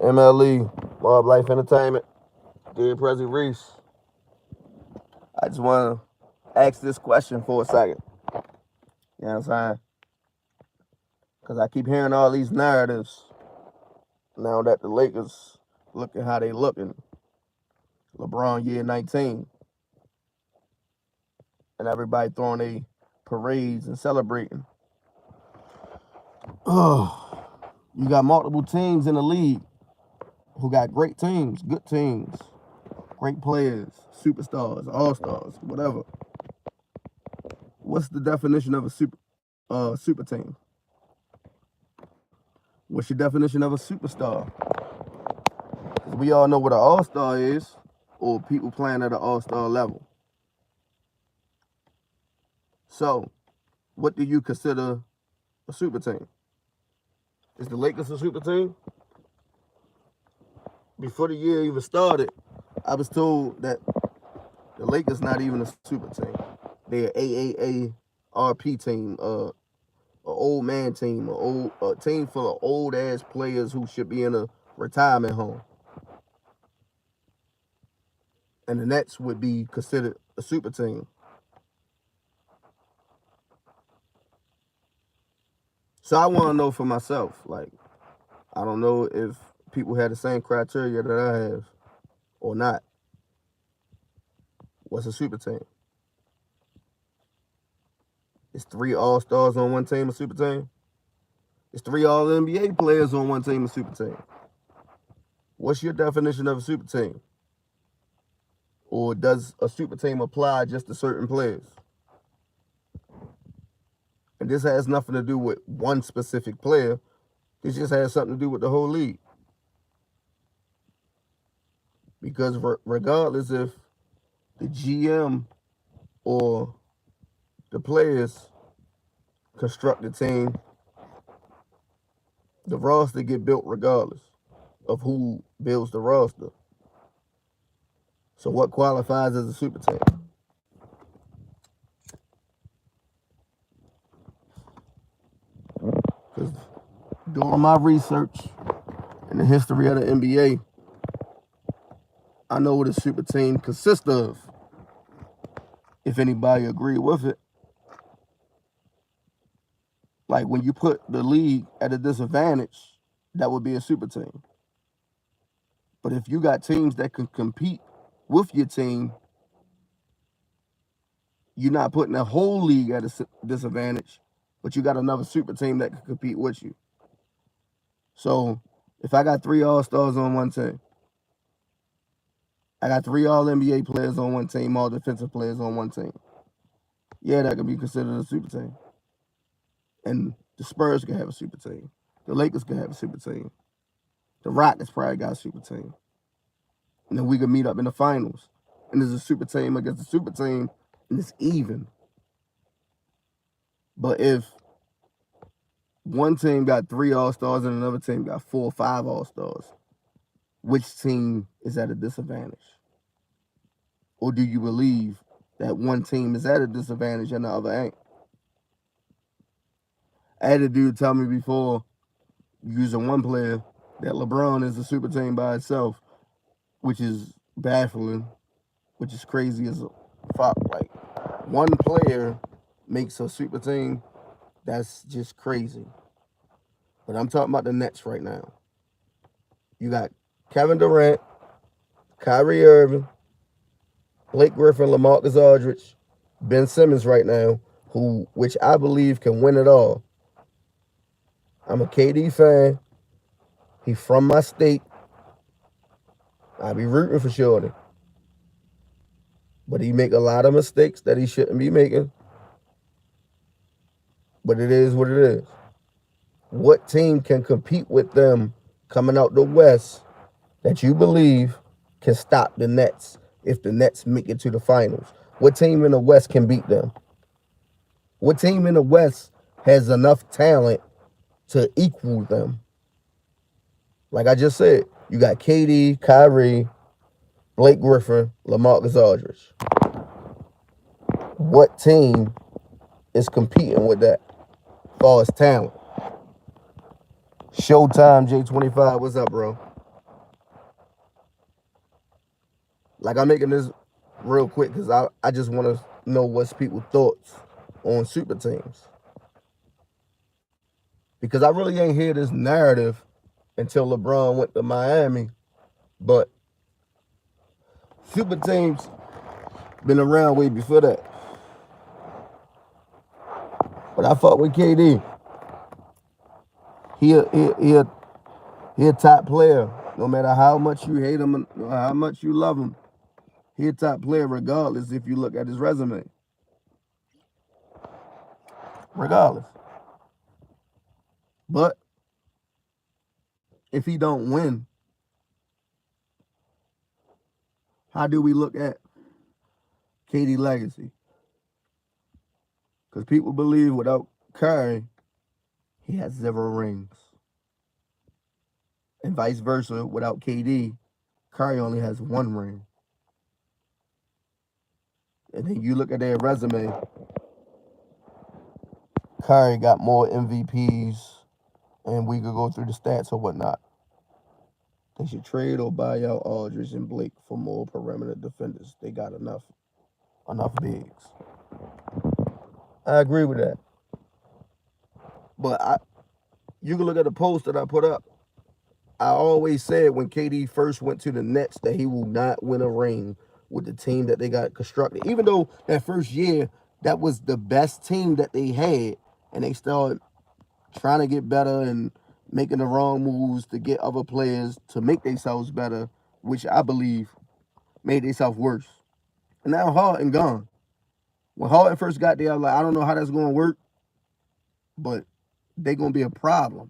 M.L.E. Mob Life Entertainment. Dear Prezi Reese. I just want to ask this question for a second. You know what I'm saying? Because I keep hearing all these narratives now that the Lakers looking how they looking. LeBron year 19. And everybody throwing their parades and celebrating. Oh, you got multiple teams in the league who got great teams, good teams, great players, superstars, all-stars, whatever. What's the definition of a super team? What's your definition of a superstar? 'Cause we all know what an all-star is, or people playing at an all-star level. So, what do you consider a super team? Is the Lakers a super team? Before the year even started, I was told that the Lakers not even a super team. They're AAA-RP team, a old man team, a team full of old ass players who should be in a retirement home. And the Nets would be considered a super team. So I want to know for myself, like, I don't know if people had the same criteria that I have or not. What's a super team? Is 3 all-stars on one team a super team? Is 3 all-NBA players on one team a super team? What's your definition of a super team? Or does a super team apply just to certain players? And this has nothing to do with one specific player. This just has something to do with the whole league. Because regardless if the GM or the players construct the team, the roster get built regardless of who builds the roster. So what qualifies as a super team? Because during my research in the history of the NBA, I know what a super team consists of. If anybody agree with it. Like when you put the league at a disadvantage, that would be a super team. But if you got teams that can compete with your team, you're not putting the whole league at a disadvantage, but you got another super team that can compete with you. So if I got 3 all-stars on one team, I got 3 all-NBA players on one team, all defensive players on one team. Yeah, that could be considered a super team. And the Spurs can have a super team. The Lakers can have a super team. The Rockets probably got a super team. And then we could meet up in the finals. And there's a super team against a super team, and it's even. But if one team got 3 all-stars and another team got 4 or 5 all-stars, which team is at a disadvantage? Or do you believe that one team is at a disadvantage and the other ain't? I had a dude tell me before, using one player, that LeBron is a super team by itself, which is baffling, which is crazy as a fuck. Like, one player makes a super team, that's just crazy. But I'm talking about the Nets right now. You got Kevin Durant, Kyrie Irving, Blake Griffin, LaMarcus Aldridge, Ben Simmons right now, which I believe can win it all. I'm a KD fan. He from my state. I be rooting for Shorty. But he make a lot of mistakes that he shouldn't be making. But it is what it is. What team can compete with them coming out the West that you believe can stop the Nets if the Nets make it to the finals? What team in the West can beat them? What team in the West has enough talent to equal them? Like I just said, you got KD, Kyrie, Blake Griffin, LaMarcus Aldridge. What team is competing with that as far as talent? Showtime J25, what's up, bro? Like, I'm making this real quick because I just want to know what's people's thoughts on super teams. Because I really ain't hear this narrative until LeBron went to Miami. But super teams been around way before that. But I fuck with KD. He a top player. No matter how much you hate him, or how much you love him, he a top player regardless if you look at his resume. Regardless. But if he don't win, how do we look at KD legacy? Because people believe without Curry, he has 0 rings. And vice versa, without KD, Curry only has 1 ring. And then you look at their resume, Curry got more MVPs, and we could go through the stats or whatnot. They should trade or buy out Aldridge and Blake for more perimeter defenders. They got enough bigs. I agree with that. But you can look at the post that I put up. I always said when KD first went to the Nets that he will not win a ring with the team that they got constructed. Even though that first year, that was the best team that they had, and they started trying to get better and making the wrong moves to get other players to make themselves better, which I believe made themselves worse. And now Harden gone. When Harden first got there, I was like, I don't know how that's going to work, but they're going to be a problem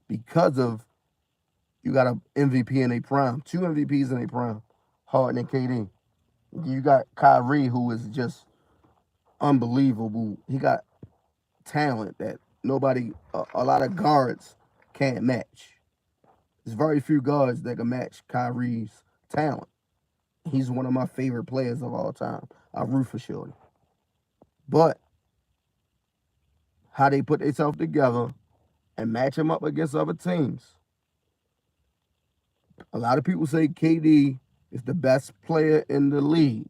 because of you got an MVP in a prime, 2 MVPs in a prime, Harden and KD. You got Kyrie, who is just unbelievable. He got talent that a lot of guards can't match. There's very few guards that can match Kyrie's talent. He's one of my favorite players of all time. I root for Shorty. But how they put themselves together and match him up against other teams. A lot of people say KD is the best player in the league.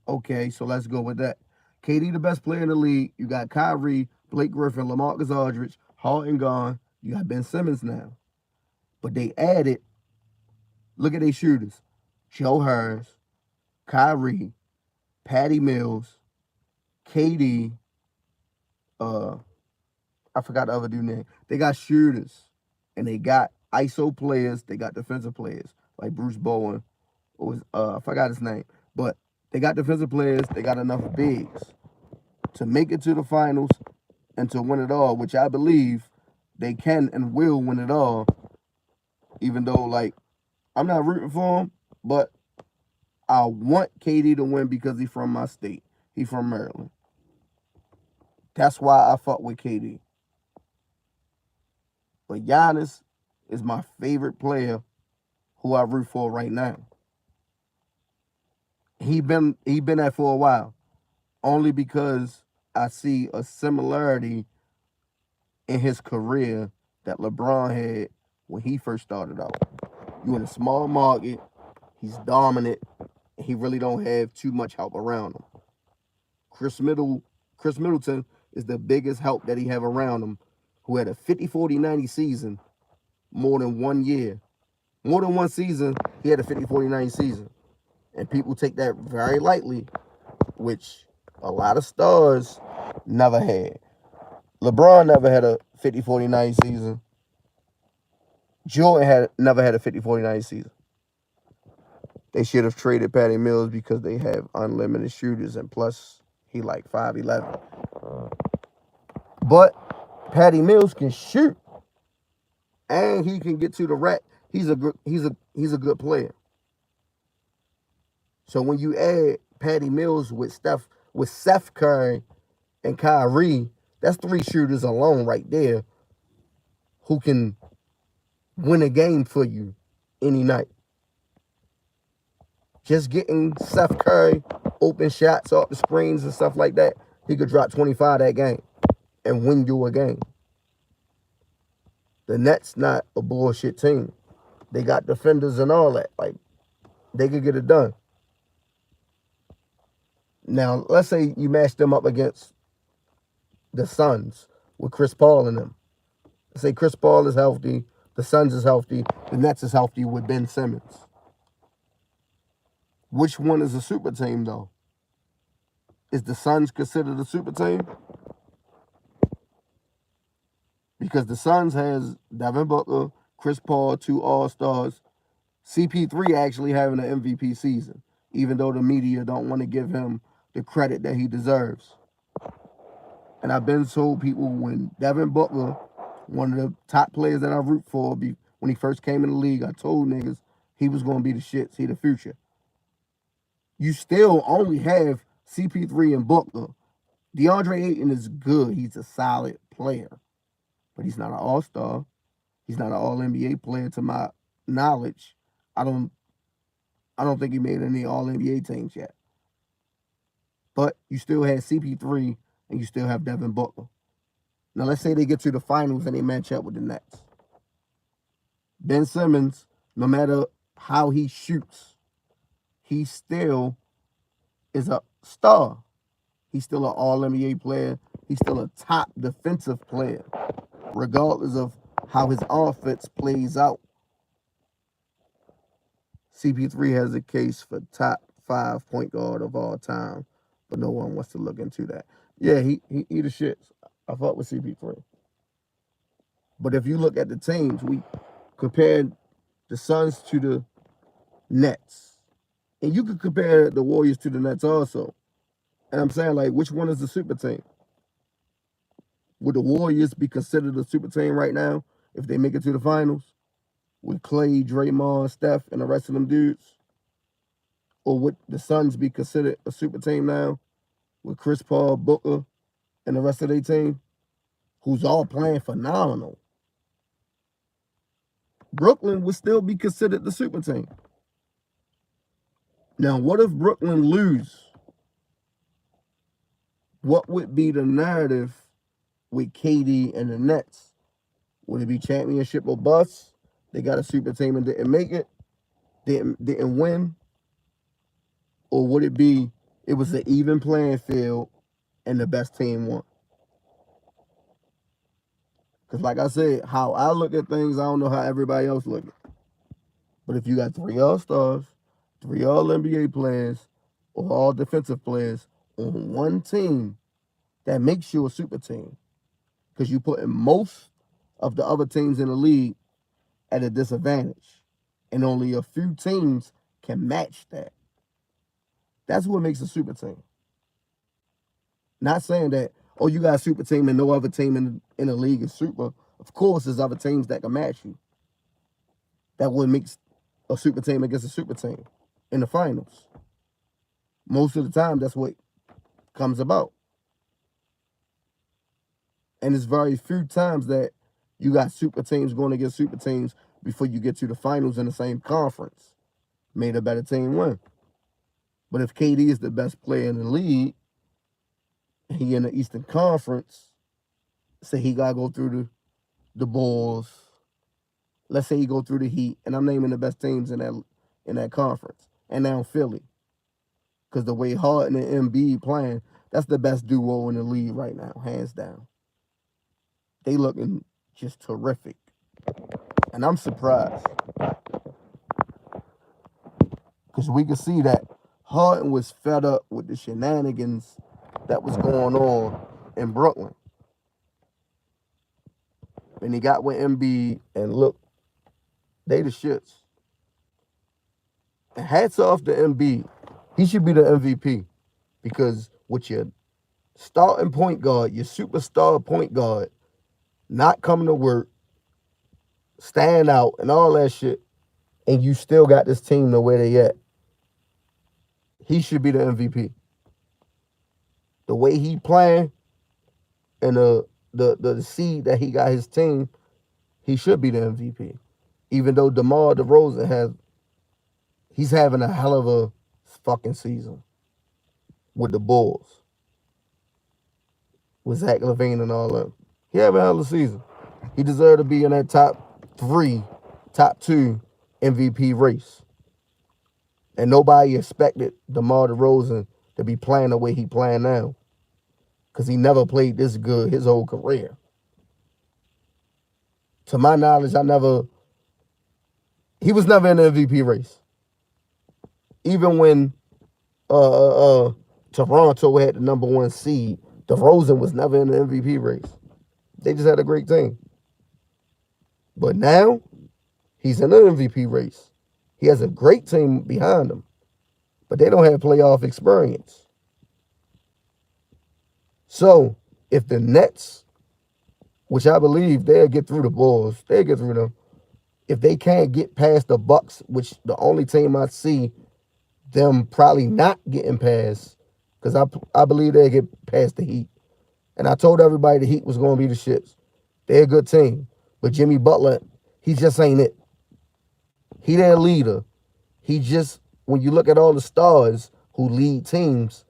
Okay, so let's go with that. KD the best player in the league. You got Kyrie, Blake Griffin, LaMarcus Aldridge, Harden gone. You got Ben Simmons now. But they added, look at their shooters. Joe Harris, Kyrie, Patty Mills, KD, I forgot the other dude's name. They got shooters. And they got ISO players. They got defensive players. Like Bruce Bowen. I forgot his name. But they got defensive players. They got enough bigs to make it to the finals and to win it all, which I believe they can and will win it all. Even though, like, I'm not rooting for him, but I want KD to win because he's from my state. He's from Maryland. That's why I fuck with KD. But Giannis is my favorite player who I root for right now. He been there for a while. Only because I see a similarity in his career that LeBron had when he first started out. You in a small market, he's dominant, and he really don't have too much help around him. Chris Middleton is the biggest help that he have around him, who had a 50-40-90 season more than 1 year. More than one season, he had a 50-40-90 season. And people take that very lightly, which a lot of stars never had. LeBron never had a 50-40-90 season. Jordan never had a 50-40-90 season. They should have traded Patty Mills because they have unlimited shooters, and plus he like 5'11". But Patty Mills can shoot, and he can get to the rack. He's a good player. So when you add Patty Mills with Seth Curry and Kyrie, that's 3 shooters alone right there who can win a game for you any night. Just getting Seth Curry open shots off the screens and stuff like that, he could drop 25 that game and win you a game. The Nets not a bullshit team. They got defenders and all that. Like, they could get it done. Now, let's say you match them up against the Suns with Chris Paul in them. Let's say Chris Paul is healthy, the Suns is healthy, the Nets is healthy with Ben Simmons. Which one is a super team, though? Is the Suns considered a super team? Because the Suns has Devin Booker, Chris Paul, 2 All-Stars, CP3 actually having an MVP season, even though the media don't want to give him the credit that he deserves. And I've been told people when Devin Booker, one of the top players that I root for, when he first came in the league, I told niggas he was going to be the shit, see the future. You still only have CP3 and Booker. DeAndre Ayton is good. He's a solid player. But he's not an all-star. He's not an all-NBA player to my knowledge. I don't think he made any all-NBA teams yet. But you still have CP3 and you still have Devin Booker. Now let's say they get to the finals and they match up with the Nets. Ben Simmons, no matter how he shoots, he still is a star. He's still an all-NBA player. He's still a top defensive player, regardless of how his offense plays out. CP3 has a case for top 5 point guard of all time, but no one wants to look into that. Yeah, he the shit. I fuck with CP3. But if you look at the teams, we compared the Suns to the Nets. And you could compare the Warriors to the Nets also. And I'm saying, like, which one is the super team? Would the Warriors be considered a super team right now if they make it to the finals? With Clay, Draymond, Steph, and the rest of them dudes? Or would the Suns be considered a super team now with Chris Paul, Booker, and the rest of their team, who's all playing phenomenal? Brooklyn would still be considered the super team. Now, what if Brooklyn lose? What would be the narrative with KD and the Nets? Would it be championship or bust? They got a super team and didn't make it, didn't win? Or would it be it was an even playing field and the best team won? Because like I said, how I look at things, I don't know how everybody else look at it. But if you got 3 All-Stars, 3 All-NBA players, or all defensive players on one team, that makes you a super team. Because you put in most of the other teams in the league at a disadvantage. And only a few teams can match that. That's what makes a super team. Not saying that, oh, you got a super team and no other team in the league is super. Of course, there's other teams that can match you. That would make a super team against a super team in the finals. Most of the time, that's what comes about. And it's very few times that you got super teams going against super teams before you get to the finals in the same conference. Made a better team win. But if KD is the best player in the league, he in the Eastern Conference, say he got to go through the Bulls. Let's say he go through the Heat, and I'm naming the best teams in that conference. And now Philly. Because the way Harden and Embiid playing, that's the best duo in the league right now, hands down. They looking just terrific. And I'm surprised. Because we could see that Harden was fed up with the shenanigans that was going on in Brooklyn. And he got with Embiid, and look, they the shits. And hats off to Embiid. He should be the MVP. Because with your starting point guard, your superstar point guard, not coming to work, staying out, and all that shit, and you still got this team the way they at, he should be the MVP. The way he playing and the seed that he got his team, he should be the MVP. Even though DeMar DeRozan he's having a hell of a fucking season with the Bulls. With Zach LaVine and all that. He having a hell of a season. He deserved to be in that top 2 MVP race. And nobody expected DeMar DeRozan to be playing the way he playing now. Because he never played this good his whole career. To my knowledge, he was never in the MVP race. Even when Toronto had the number one seed, DeRozan was never in the MVP race. They just had a great team. But now, he's in the MVP race. He has a great team behind him, but they don't have playoff experience. So, if the Nets, which I believe they'll get through the Bulls, they'll get through them. If they can't get past the Bucks, which the only team I see them probably not getting past, because I believe they'll get past the Heat. And I told everybody the Heat was going to be the shits. They're a good team. But Jimmy Butler, he just ain't it. He their leader. He just, when you look at all the stars who lead teams,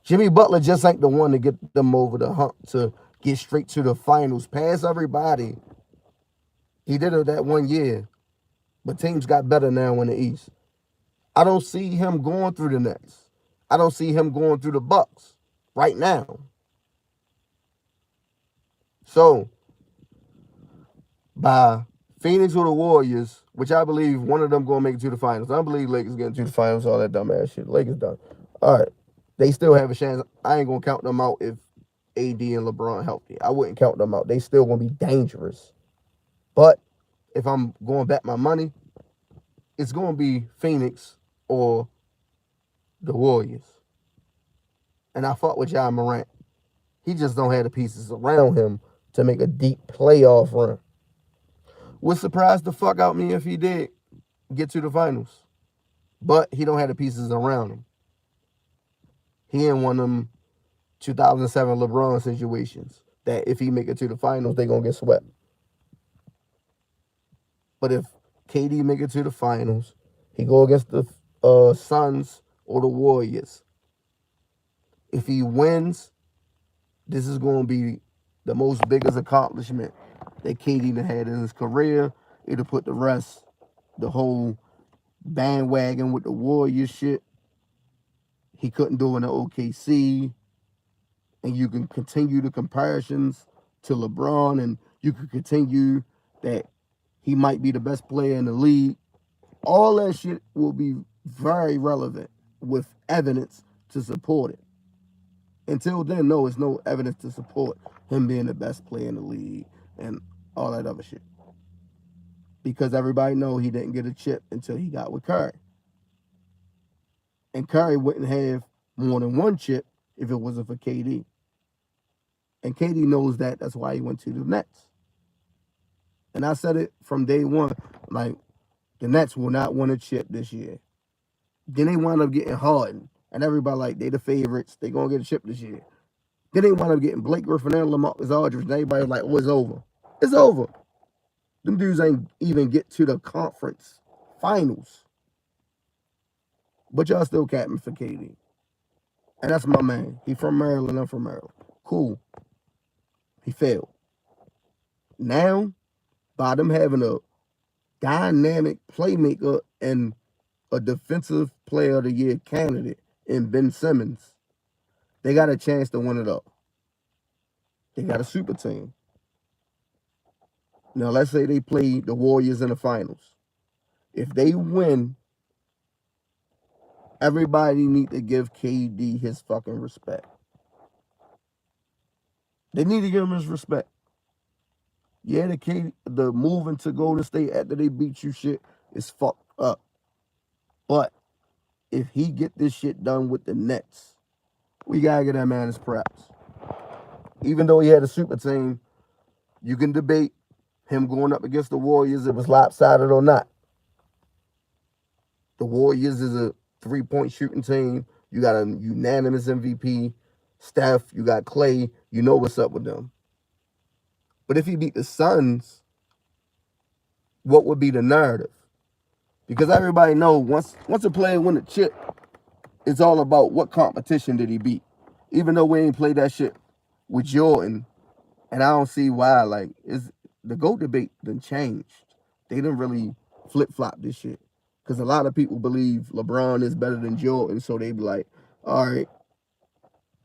Jimmy Butler just ain't the one to get them over the hump to get straight to the finals. Past everybody. He did it that one year. But teams got better now in the East. I don't see him going through the Nets. I don't see him going through the Bucks right now. So, by Phoenix or the Warriors, which I believe one of them going to make it to the finals. I don't believe Lakers getting to the finals, all that dumbass shit. Lakers done. All right. They still have a chance. I ain't going to count them out if AD and LeBron healthy. I wouldn't count them out. They still going to be dangerous. But if I'm going to bet my money, it's going to be Phoenix or the Warriors. And I fought with John Morant. He just don't have the pieces around him to make a deep playoff run. Would surprise the fuck out me if he did get to the finals. But he don't have the pieces around him. He in one of them 2007 LeBron situations that if he make it to the finals, they going to get swept. But if KD make it to the finals, he go against the Suns or the Warriors. If he wins, this is going to be the most biggest accomplishment that KD had in his career. It'll put the whole bandwagon with the Warriors shit. He couldn't do it in the OKC. And you can continue the comparisons to LeBron, and you can continue that he might be the best player in the league. All that shit will be very relevant with evidence to support it. Until then, no, it's no evidence to support him being the best player in the league and all that other shit. Because everybody know he didn't get a chip until he got with Curry. And Curry wouldn't have more than one chip if it wasn't for KD. And KD knows that. That's why he went to the Nets. And I said it from day one, like, the Nets will not win a chip this year. Then they wound up getting Harden. And everybody like, they the favorites. They going to get a chip this year. Then they wound up getting Blake Griffin and LaMarcus Aldridge. And everybody was like, oh, it's over. It's over. Them dudes ain't even get to the conference finals. But y'all still capping for KD. And that's my man. He from Maryland. I'm from Maryland. Cool. He failed. Now, by them having a dynamic playmaker and a defensive player of the year candidate in Ben Simmons, they got a chance to win it up. They got a super team. Now, let's say they play the Warriors in the finals. If they win, everybody need to give KD his fucking respect. They need to give him his respect. Yeah, the moving to Golden State after they beat you shit is fucked up. But if he get this shit done with the Nets, we gotta get that man his props. Even though he had a super team, you can debate him going up against the Warriors, it was lopsided or not. The Warriors is a 3-point shooting team. You got a unanimous MVP. Steph, you got Clay. You know what's up with them. But if he beat the Suns, what would be the narrative? Because everybody knows once a player win a chip, it's all about what competition did he beat. Even though we ain't played that shit with Jordan, and I don't see why. Like, the GOAT debate done changed. They done really flip-flop this shit. Because a lot of people believe LeBron is better than Jordan, so they be like, all right,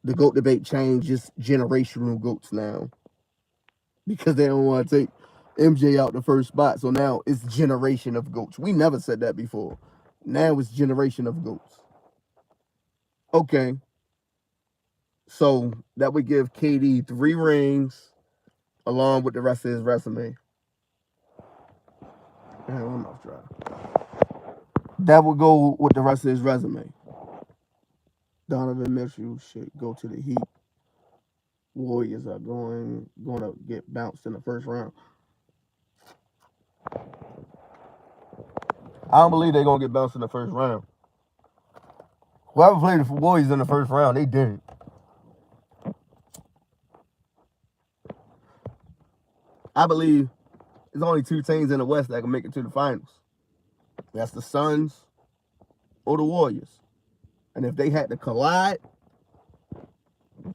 the GOAT debate changed, just generational GOATs now. Because they don't want to take MJ out the first spot. So now it's generation of GOATs. We never said that before. Now it's generation of GOATs. Okay. So that would give KD 3 rings along with the rest of his resume. I'm off dry. That would go with the rest of his resume. Donovan Mitchell should go to the Heat. Warriors are going to get bounced in the first round. I don't believe they're going to get bounced in the first round. Whoever played the Warriors in the first round, they didn't. I believe there's only 2 teams in the West that can make it to the finals. That's the Suns or the Warriors. And if they had to collide,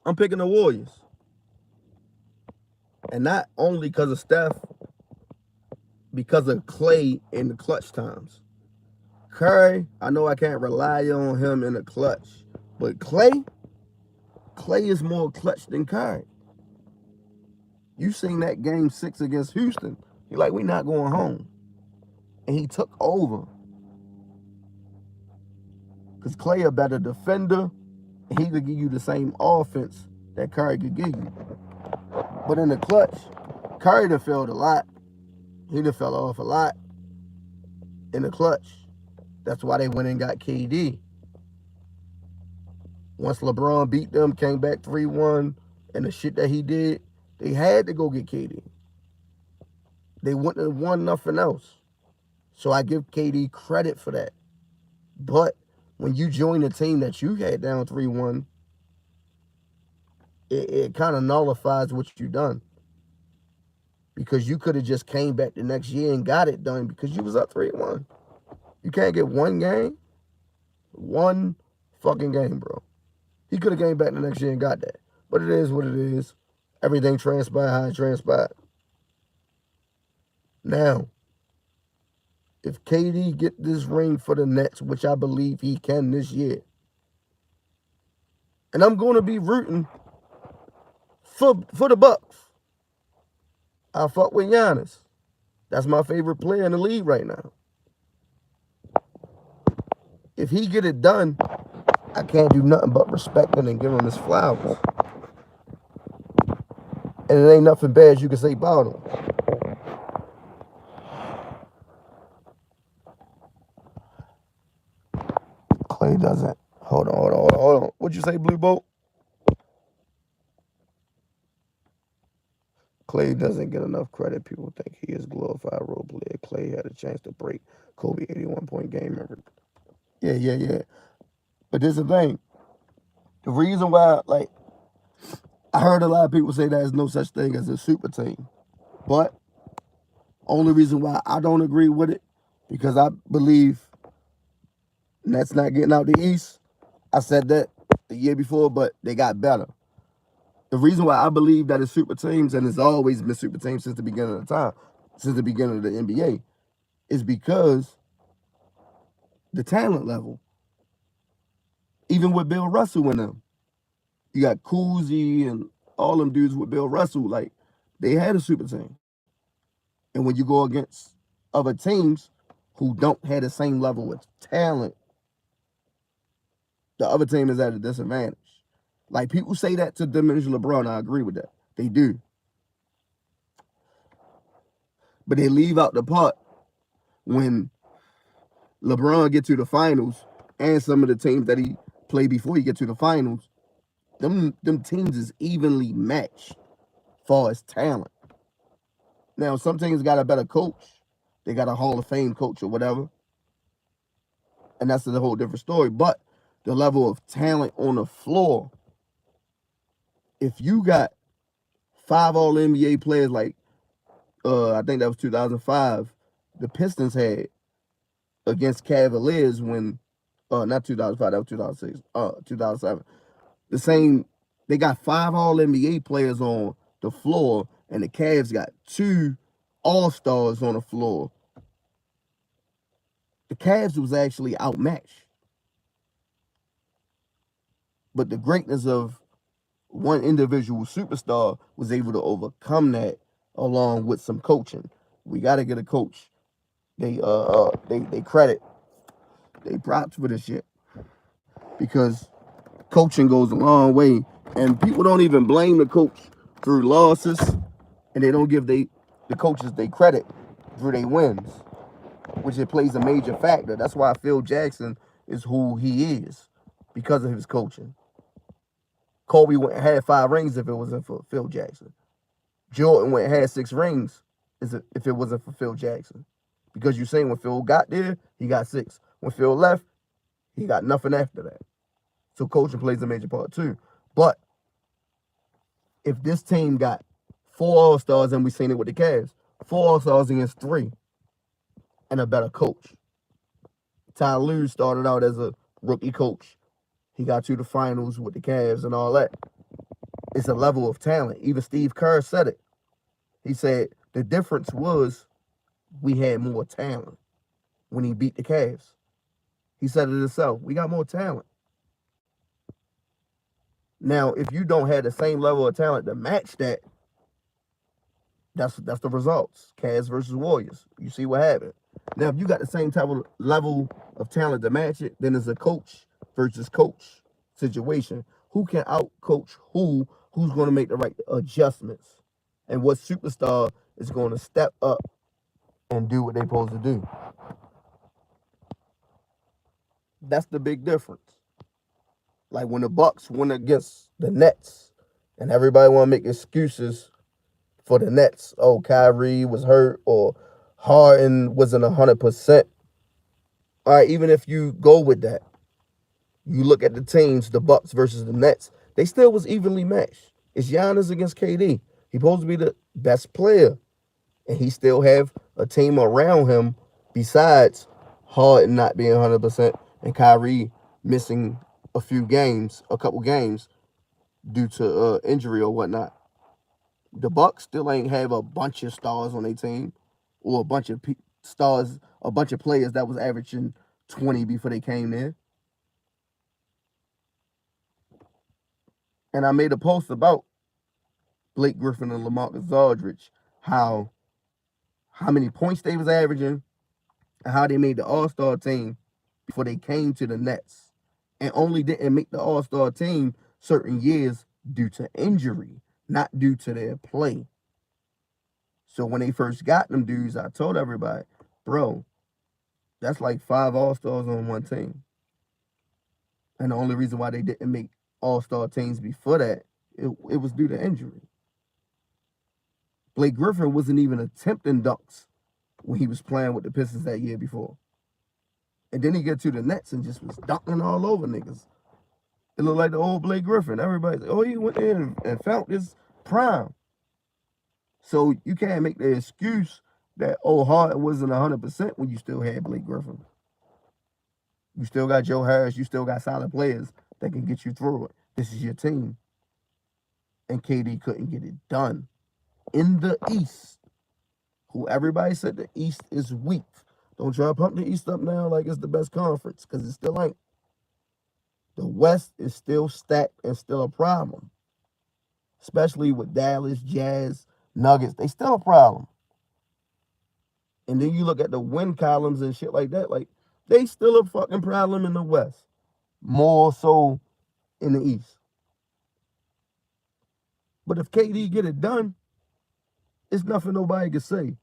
I'm picking the Warriors. And not only because of Steph, because of Clay in the clutch times. Curry, I know I can't rely on him in the clutch. But Clay is more clutch than Curry. You seen that game 6 against Houston. You're like, we not going home. And he took over. Because Clay a better defender. He could give you the same offense that Curry could give you. But in the clutch, Curry done failed a lot. He done fell off a lot in the clutch. That's why they went and got KD. Once LeBron beat them, came back 3-1, and the shit that he did, they had to go get KD. They wouldn't have won nothing else. So I give KD credit for that. But when you join a team that you had down 3-1, it kind of nullifies what you done. Because you could have just came back the next year and got it done because you was up 3-1. You can't get one game. One fucking game, bro. He could have came back the next year and got that. But it is what it is. Everything transpired how it transpired. Now, if KD get this ring for the Nets, which I believe he can this year, and I'm going to be rooting for the Bucks. I fuck with Giannis. That's my favorite player in the league right now. If he get it done, I can't do nothing but respect him and give him his flowers. And it ain't nothing bad you can say about him. Clay doesn't. Hold on. What'd you say, Blue Boat? Clay doesn't get enough credit. People think he is glorified role player. Clay had a chance to break Kobe 81-point game record. Yeah. But this is the thing. The reason why, like, I heard a lot of people say there's no such thing as a super team. But only reason why I don't agree with it, because I believe Nets not getting out the East. I said that the year before, but they got better. The reason why I believe that it's super teams, and it's always been super teams since the beginning of the time, since the beginning of the NBA, is because the talent level. Even with Bill Russell in them. You got Cousy and all them dudes with Bill Russell, like, they had a super team. And when you go against other teams who don't have the same level of talent, the other team is at a disadvantage. Like, people say that to diminish LeBron. I agree with that. They do. But they leave out the part when LeBron get to the finals and some of the teams that he played before he get to the finals, them teams is evenly matched far as talent. Now, some teams got a better coach. They got a Hall of Fame coach or whatever. And that's a whole different story. But the level of talent on the floor, if you got 5 All-NBA players like, I think that was 2005, the Pistons had against Cavaliers when, not 2005, that was 2006, 2007. The same, they got 5 All-NBA players on the floor, and the Cavs got 2 All-Stars on the floor. The Cavs was actually outmatched. But the greatness of one individual superstar was able to overcome that along with some coaching. We got to get a coach. They credit, they props for this shit because coaching goes a long way, and people don't even blame the coach through losses, and they don't give the coaches they credit through their wins, which it plays a major factor. That's why Phil Jackson is who he is because of his coaching. Kobe went and had 5 rings if it wasn't for Phil Jackson. Jordan went and had 6 rings if it wasn't for Phil Jackson. Because you're saying when Phil got there, he got 6. When Phil left, he got nothing after that. So coaching plays a major part too. But if this team got 4 All-Stars, and we seen it with the Cavs, 4 All-Stars against 3, and a better coach. Ty Lue started out as a rookie coach. He got to the finals with the Cavs and all that. It's a level of talent. Even Steve Kerr said it. He said the difference was we had more talent when he beat the Cavs. He said it himself. We got more talent. Now, if you don't have the same level of talent to match that, that's the results. Cavs versus Warriors. You see what happened. Now, if you got the same type of level of talent to match it, then it's a coach versus coach situation. Who can out coach who? Who's going to make the right adjustments? And what superstar is going to step up and do what they're supposed to do? That's the big difference. Like when the Bucks went against the Nets, and everybody want to make excuses for the Nets. Oh, Kyrie was hurt, or Harden wasn't 100%. All right, even if you go with that, you look at the teams, the Bucks versus the Nets, they still was evenly matched. It's Giannis against KD. He's supposed to be the best player, and he still have a team around him besides Harden not being 100% and Kyrie missing a couple games due to injury or whatnot. The Bucks still ain't have a bunch of stars on their team, or a bunch of stars, a bunch of players that was averaging 20 before they came there. And I made a post about Blake Griffin and LaMarcus Aldridge, how many points they was averaging, and how they made the All-Star team before they came to the Nets, and only didn't make the All-Star team certain years due to injury, not due to their play. So when they first got them dudes, I told everybody, bro, that's like 5 All-Stars on one team. And the only reason why they didn't make All-Star teams before that, it was due to injury. Blake Griffin wasn't even attempting dunks when he was playing with the Pistons that year before. And then he get to the Nets and just was dunking all over niggas. It looked like the old Blake Griffin. Everybody's like, oh, he went in and found his prime. So you can't make the excuse that, oh, Harden wasn't 100% when you still had Blake Griffin. You still got Joe Harris. You still got solid players that can get you through it. This is your team. And KD couldn't get it done. In the East, who everybody said the East is weak. Don't try to pump the East up now like it's the best conference, because it still ain't. The West is still stacked and still a problem. Especially with Dallas, Jazz, Nuggets. They still a problem. And then you look at the win columns and shit like that, like, they still a fucking problem in the West. More so in the East. But if KD get it done, it's nothing nobody can say.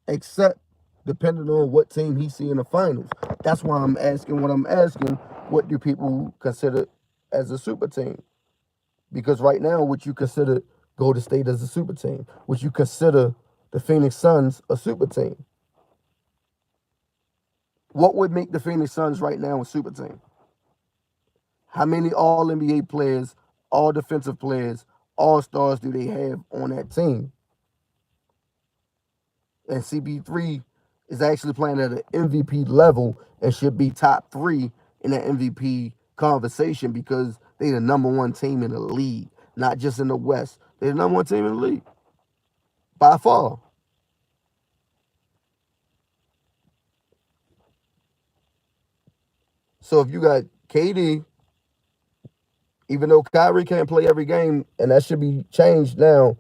Except depending on what team he see in the finals. That's why I'm asking what I'm asking. What do people consider as a super team? Because right now, what you consider Golden State as a super team, what you consider the Phoenix Suns a super team. What would make the Phoenix Suns right now a super team? How many all NBA players, all defensive players, all stars do they have on that team? And CP3 is actually playing at an MVP level and should be top 3 in the MVP conversation because they the number 1 team in the league, not just in the West. They're the number 1 team in the league by far. So if you got KD, even though Kyrie can't play every game, and that should be changed now,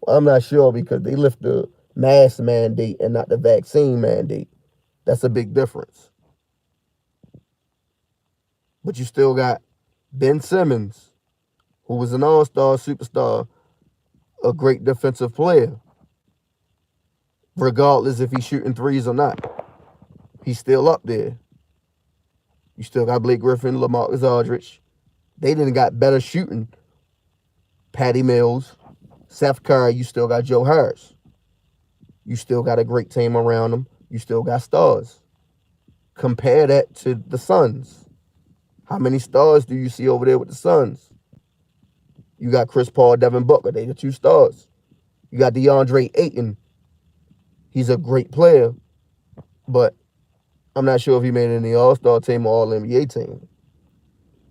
I'm not sure because they lift the mask mandate and not the vaccine mandate. That's a big difference. But you still got Ben Simmons, who was an all-star superstar, a great defensive player, regardless if he's shooting threes or not. He's still up there. You still got Blake Griffin, LaMarcus Aldridge. They didn't got better shooting. Patty Mills, Seth Curry, you still got Joe Harris. You still got a great team around them. You still got stars. Compare that to the Suns. How many stars do you see over there with the Suns? You got Chris Paul, Devin Booker. They the two stars. You got DeAndre Ayton. He's a great player, but I'm not sure if he made any All-Star team or All-NBA team.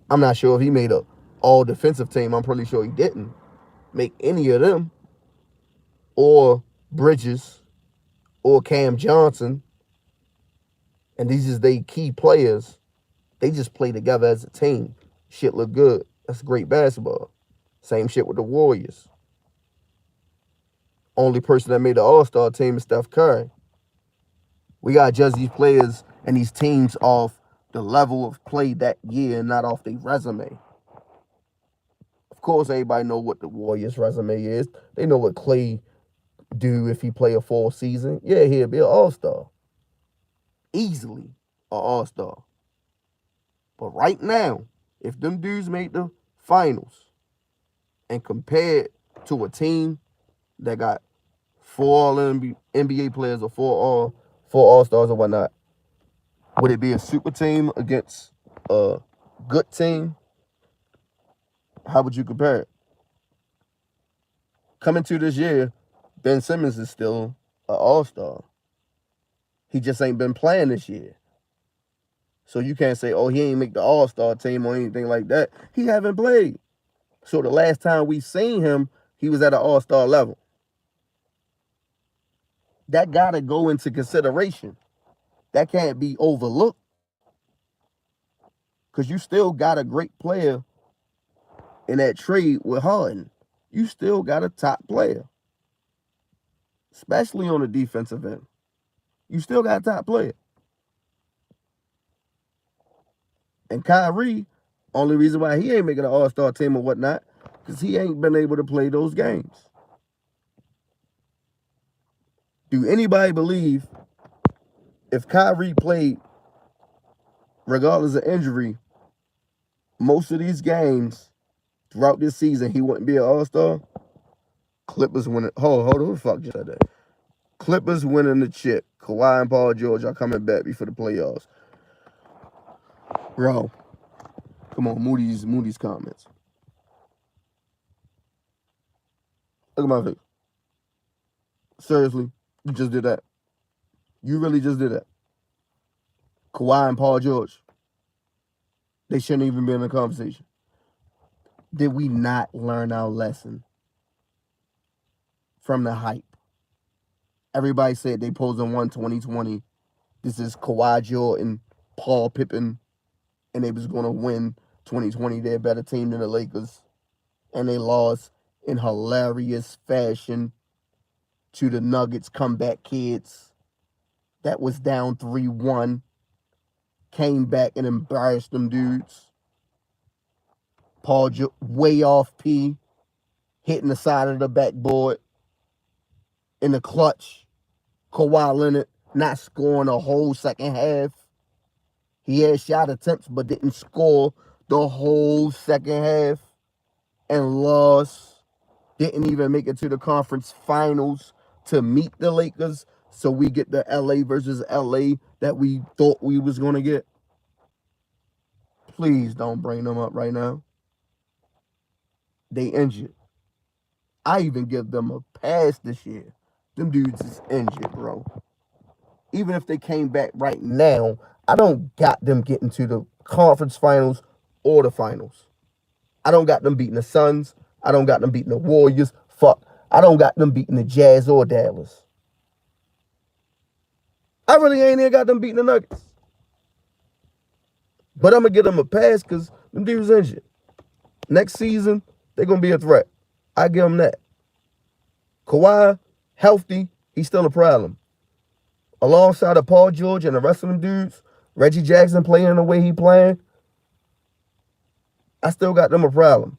I'm not sure if he made a All-Defensive team. I'm pretty sure he didn't make any of them. Or Bridges or Cam Johnson. And these is they key players. They just play together as a team. Shit look good. That's great basketball. Same shit with the Warriors. Only person that made the All-Star team is Steph Curry. We got to judge these players and these teams off the level of play that year and not off their resume. Of course, everybody know what the Warriors' resume is. They know what Clay do if he play a full season. Yeah, he'll be an All-Star. Easily an All-Star. But right now, if them dudes made the finals and compared to a team that got 4 All-NBA players or 4 All-Stars or whatnot, would it be a super team against a good team? How would you compare it? Coming to this year, Ben Simmons is still an All-Star. He just ain't been playing this year. So you can't say, oh, he ain't make the All-Star team or anything like that. He haven't played. So the last time we seen him, he was at an All-Star level. That got to go into consideration. That can't be overlooked. Because you still got a great player in that trade with Harden. You still got a top player. Especially on the defensive end. You still got a top player. And Kyrie, only reason why he ain't making an All-Star team or whatnot, because he ain't been able to play those games. Do anybody believe if Kyrie played, regardless of injury, most of these games throughout this season, he wouldn't be an All-Star? Clippers winning. Hold on, who the fuck just said that? Clippers winning the chip. Kawhi and Paul George are coming back before the playoffs. Bro, come on, Moody's comments. Look at my face. Seriously, you just did that. You really just did that. Kawhi and Paul George. They shouldn't even be in the conversation. Did we not learn our lesson from the hype? Everybody said they posed and won 2020. This is Kawhi Jordan, Paul Pippen, and they was going to win 2020. They're a better team than the Lakers. And they lost in hilarious fashion to the Nuggets comeback kids that was down 3-1. Came back and embarrassed them dudes. Paul way off P, hitting the side of the backboard in the clutch. Kawhi Leonard not scoring a whole second half. He had shot attempts but didn't score the whole second half and lost. Didn't even make it to the conference finals to meet the Lakers. So we get the LA versus LA that we thought we was going to get. Please don't bring them up right now. They injured. I even give them a pass this year. Them dudes is injured, bro. Even if they came back right now, I don't got them getting to the conference finals or the finals. I don't got them beating the Suns. I don't got them beating the Warriors. Fuck. I don't got them beating the Jazz or Dallas. I really ain't even got them beating the Nuggets. But I'm going to give them a pass because them dudes injured. Next season, they're going to be a threat. I give them that. Kawhi, healthy, he's still a problem. Alongside of Paul George and the rest of them dudes, Reggie Jackson playing the way he playing, I still got them a problem.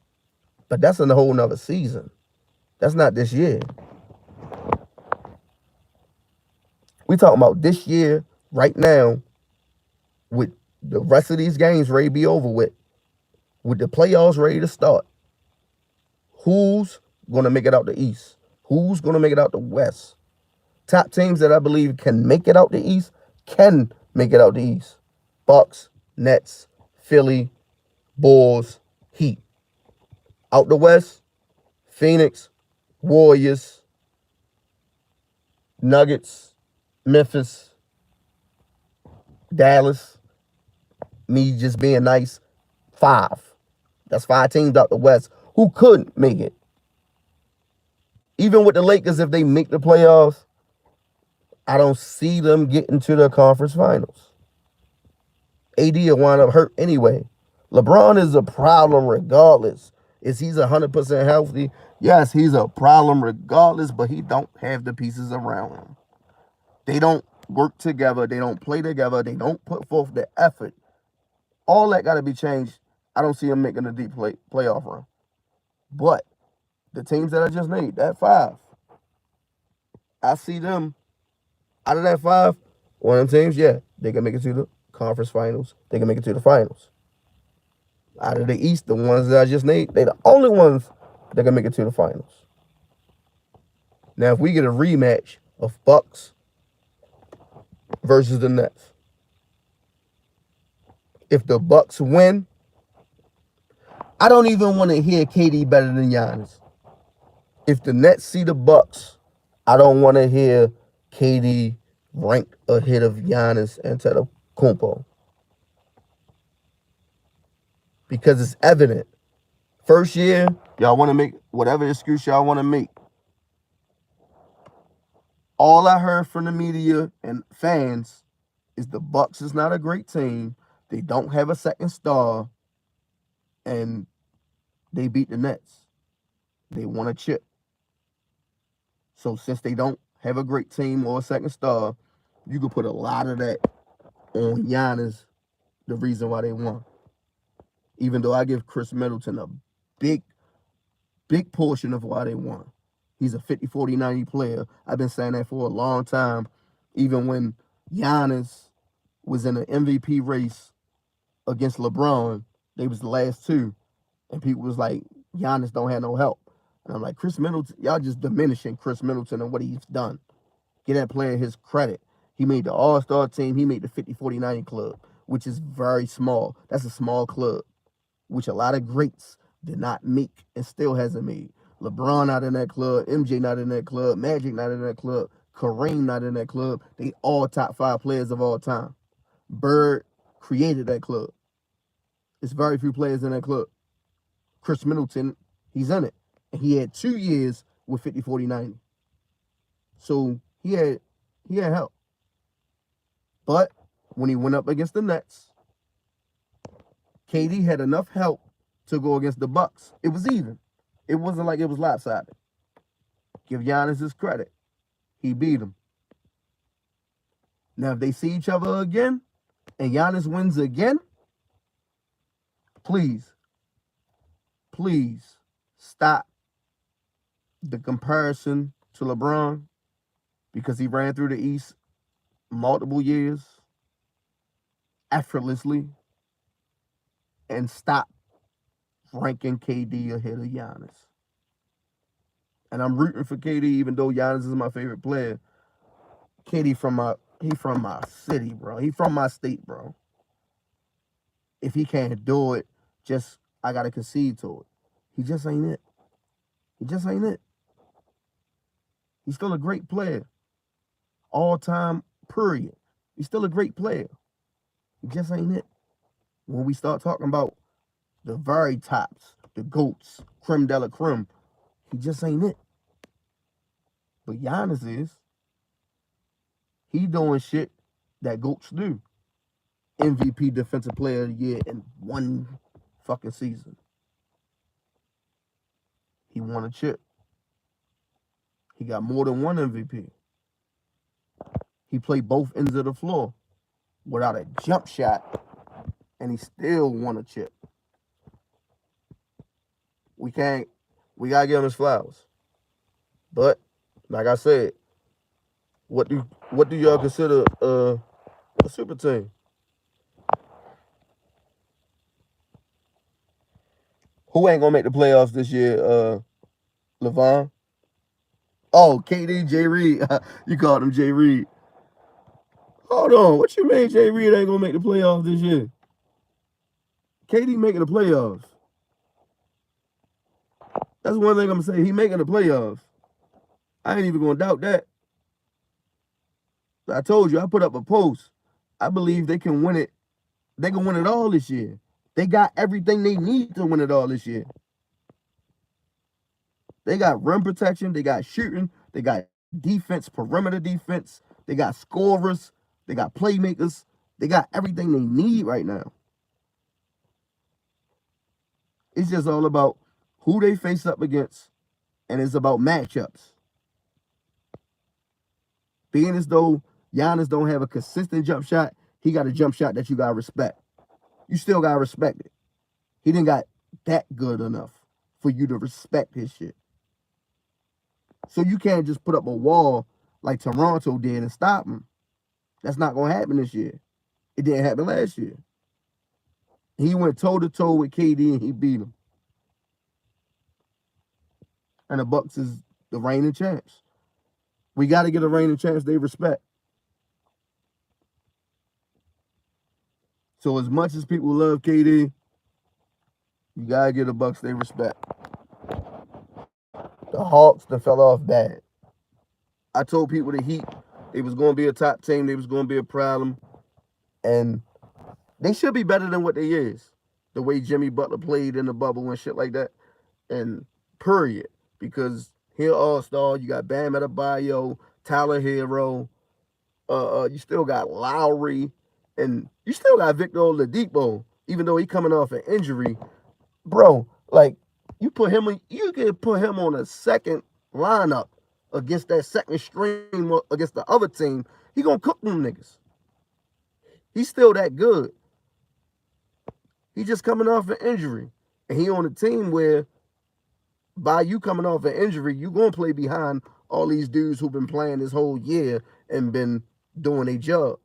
But that's in a whole nother season. That's not this year. We talking about this year, right now, with the rest of these games ready to be over with the playoffs ready to start. Who's going to make it out the East? Who's going to make it out the West? Top teams that I believe can make it out the East can make it out the East. Bucks, Nets, Philly, Bulls, Heat. Out the West, Phoenix, Warriors, Nuggets, Memphis, Dallas. Me just being nice, 5. That's 5 teams out the West who could make it. Even with the Lakers, if they make the playoffs, I don't see them getting to the conference finals. AD will wind up hurt anyway. LeBron is a problem regardless. Is he's 100% healthy? Yes, he's a problem regardless, but he don't have the pieces around him. They don't work together. They don't play together. They don't put forth the effort. All that got to be changed. I don't see him making a deep playoff run. But the teams that I just named, that 5, I see them out of that 5. One of them teams, yeah, they can make it to the conference finals. They can make it to the finals. Out of the East, the ones that I just named, they the only ones that can make it to the finals. Now, if we get a rematch of Bucks versus the Nets, if the Bucks win, I don't even want to hear KD better than Giannis. If the Nets see the Bucks, I don't want to hear KD ranked ahead of Giannis Antetokounmpo. Because it's evident. First year, y'all want to make whatever excuse y'all want to make. All I heard from the media and fans is the Bucks is not a great team. They don't have a second star. And they beat the Nets. They won a chip. So since they don't have a great team or a second star, you could put a lot of that on Giannis, the reason why they won. Even though I give Chris Middleton a big portion of why they won. He's a 50, 40, 90 player. I've been saying that for a long time. Even when Giannis was in an MVP race against LeBron, they was the last 2. And people was like, Giannis don't have no help. And I'm like, Chris Middleton, y'all just diminishing Chris Middleton and what he's done. Give that player his credit. He made the All-Star team. He made the 50, 40, 90 club, which is very small. That's a small club, which a lot of greats did not make and still hasn't made. LeBron not in that club. MJ not in that club. Magic not in that club. Kareem not in that club. They all top 5 players of all time. Bird created that club. There's very few players in that club. Chris Middleton, he's in it. And he had 2 years with 50, 40, 90. So he had help. But when he went up against the Nets, KD had enough help to go against the Bucks. It was even. It wasn't like it was lopsided. Give Giannis his credit. He beat him. Now, if they see each other again and Giannis wins again, please stop the comparison to LeBron because he ran through the East multiple years effortlessly, and stop ranking KD ahead of Giannis. And I'm rooting for KD, even though Giannis is my favorite player. KD from my city, bro. He from my state, bro. If he can't do it, I gotta concede to it. He just ain't it. He just ain't it. He's still a great player. All time, period. He's still a great player. He just ain't it. When we start talking about the very tops, the GOATs, creme de la creme, he just ain't it. But Giannis is. He doing shit that GOATs do. MVP Defensive Player of the Year in one fucking season. He won a chip. He got more than one MVP. He played both ends of the floor without a jump shot, and he still won a chip. We gotta give him his flowers. But like I said, what do y'all consider a super team? Who ain't gonna make the playoffs this year? Levon. Oh, KD, J Reed. You called him J Reed. Hold on, what you mean J Reed ain't gonna make the playoffs this year? KD making the playoffs. That's one thing I'm gonna say. He making the playoffs. I ain't even gonna doubt that. I told you, I put up a post. I believe they can win it. They can win it all this year. They got everything they need to win it all this year. They got rim protection. They got shooting. They got defense, perimeter defense. They got scorers. They got playmakers. They got everything they need right now. It's just all about who they face up against, and it's about matchups. Being as though Giannis don't have a consistent jump shot, he got a jump shot that you gotta respect. You still gotta respect it. He didn't got that good enough for you to respect his shit. So you can't just put up a wall like Toronto did and stop him. That's not gonna happen this year. It didn't happen last year. He went toe to toe with KD and he beat him. And the Bucks is the reigning champs. We got to get a reigning champs they respect. So as much as people love KD, you gotta get the Bucks they respect. The Hawks that fell off bad. I told people the Heat, they was gonna be a top team, they was gonna be a problem, and they should be better than what they is. The way Jimmy Butler played in the bubble and shit like that. And period. Because he all-star, you got Bam Adebayo, Tyler Hero, you still got Lowry, and you still got Victor Oladipo, even though he coming off an injury. Bro, like, you can put him on a second lineup against that second string against the other team. He gonna cook them niggas. He's still that good. He just coming off an injury. And he on a team where by you coming off an injury, you gonna play behind all these dudes who've been playing this whole year and been doing a job.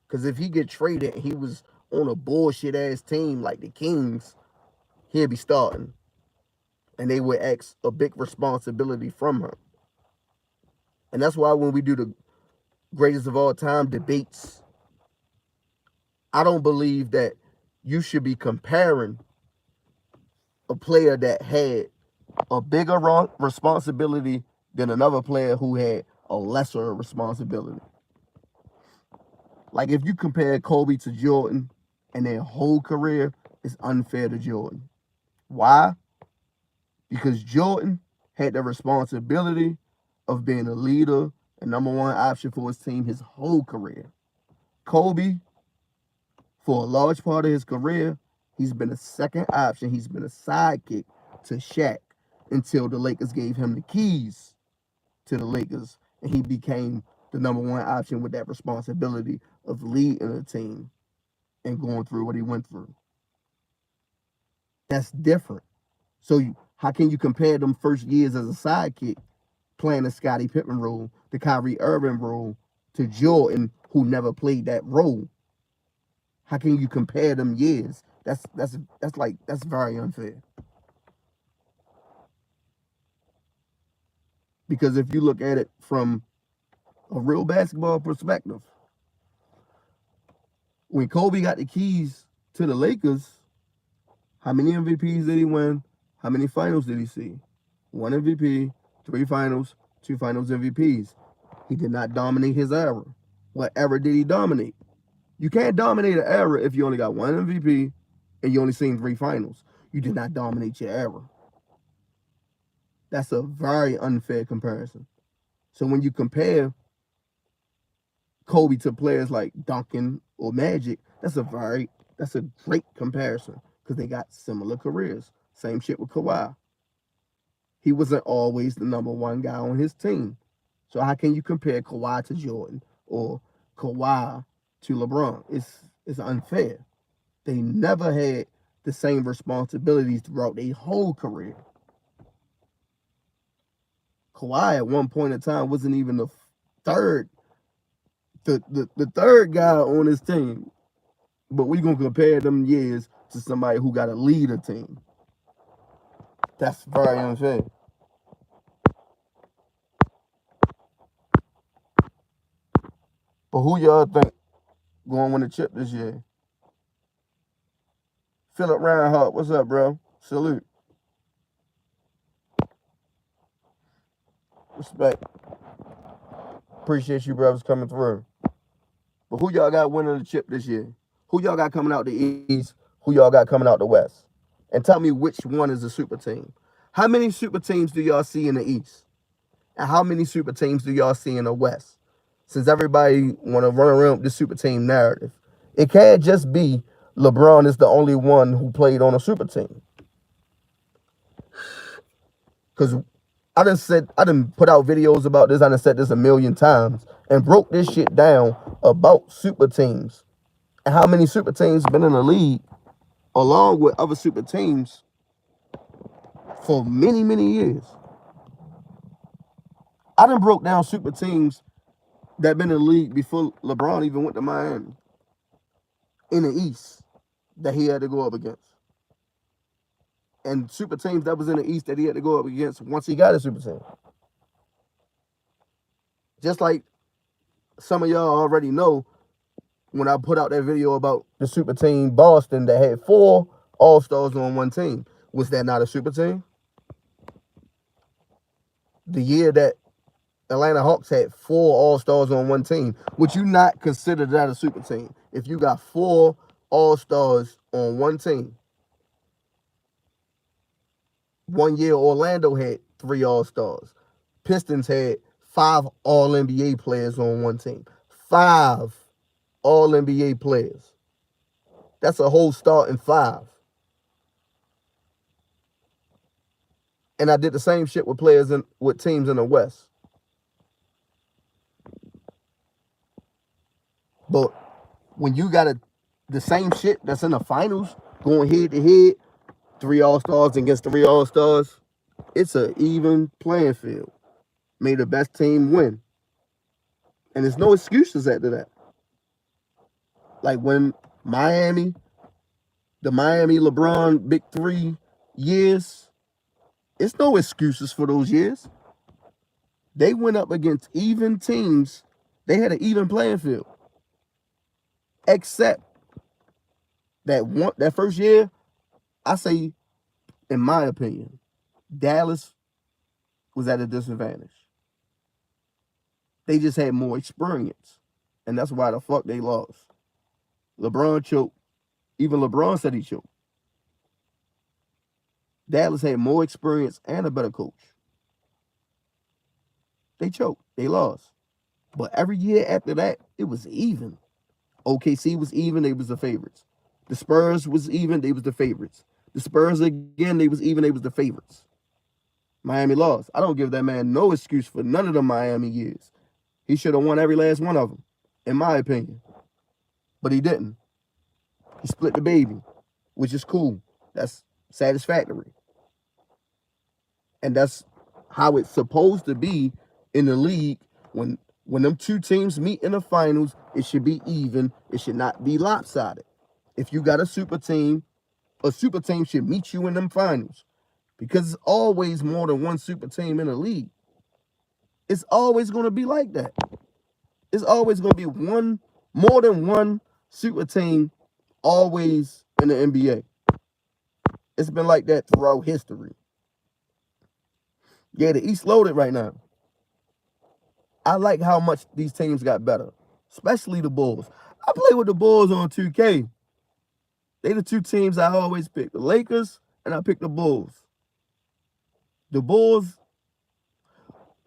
Because if he get traded and he was on a bullshit ass team like the Kings, he'll be starting. And they would ask a big responsibility from him. And that's why when we do the greatest of all time debates, I don't believe that you should be comparing a player that had a bigger responsibility than another player who had a lesser responsibility. Like if you compare Kobe to Jordan and their whole career, it's unfair to Jordan. Why? Because Jordan had the responsibility of being a leader and number one option for his team his whole career. Kobe, for a large part of his career, he's been a second option. He's been a sidekick to Shaq until the Lakers gave him the keys to the Lakers and he became the number one option with that responsibility of leading a team and going through what he went through. That's different. So how can you compare them first years as a sidekick playing the Scottie Pippen role, the Kyrie Irving role, to Jordan who never played that role? How can you compare them years? That's very unfair. Because if you look at it from a real basketball perspective, when Kobe got the keys to the Lakers, how many MVPs did he win? How many finals did he see? One MVP, 3 finals, 2 finals MVPs. He did not dominate his era. What era did he dominate? You can't dominate an era if you only got one MVP and you only seen 3 finals. You did not dominate your era. That's a very unfair comparison. So when you compare Kobe to players like Duncan or Magic, That's a great comparison because they got similar careers. Same shit with Kawhi. He wasn't always the number one guy on his team. So how can you compare Kawhi to Jordan or Kawhi to LeBron? It's unfair. They never had the same responsibilities throughout their whole career. Kawhi at one point in time wasn't even third the third guy on his team. But we gonna compare them years to somebody who got to lead a team. That's very unfair. But who y'all think going to win the chip this year? Philip Reinhardt, what's up, bro? Salute. Respect. Appreciate you brothers coming through. But who y'all got winning the chip this year? Who y'all got coming out the East? Who y'all got coming out the West? And tell me which one is a super team. How many super teams do y'all see in the East? And how many super teams do y'all see in the West? Since everybody want to run around with the super team narrative, it can't just be LeBron is the only one who played on a super team. Because I done put out videos about this. I done said this a million times and broke this shit down about super teams and how many super teams been in the league along with other super teams for many, many years. I done broke down super teams that been in the league before LeBron even went to Miami in the East that he had to go up against. And super teams that was in the East that he had to go up against once he got a super team. Just like some of y'all already know, when I put out that video about the super team Boston that had 4 All-Stars on one team, was that not a super team? The year that Atlanta Hawks had 4 All-Stars on one team, would you not consider that a super team? If you got 4 All-Stars on one team. One year Orlando had 3 All-Stars. Pistons had 5 All-NBA players on one team. 5 All-NBA players. That's a whole starting 5. And I did the same shit with with teams in the West. But when you got the same shit that's in the finals, going head to head, 3 All-Stars against 3 All-Stars, it's an even playing field. May the best team win. And there's no excuses after that. Like when the Miami LeBron Big 3 years, it's no excuses for those years. They went up against even teams. They had an even playing field. Except that first year, I say, in my opinion, Dallas was at a disadvantage. They just had more experience. And that's why the fuck they lost. LeBron choked. Even LeBron said he choked. Dallas had more experience and a better coach. They choked. They lost. But every year after that, it was even. OKC was even. They was the favorites. The Spurs was even. They was the favorites. The Spurs again. They was even. They was the favorites. Miami lost. I don't give that man no excuse for none of the Miami years. He should have won every last one of them, in my opinion. But he didn't. He split the baby, which is cool. That's satisfactory. And that's how it's supposed to be in the league. When them two teams meet in the finals, it should be even. It should not be lopsided. If you got a super team should meet you in them finals. Because it's always more than one super team in the league. It's always going to be like that. It's always going to be more than one super team always in the NBA. It's been like that throughout history. Yeah, the East loaded right now. I like how much these teams got better, especially the Bulls. I play with the Bulls on 2K. They the 2 teams I always pick, the Lakers and I pick the Bulls. The Bulls,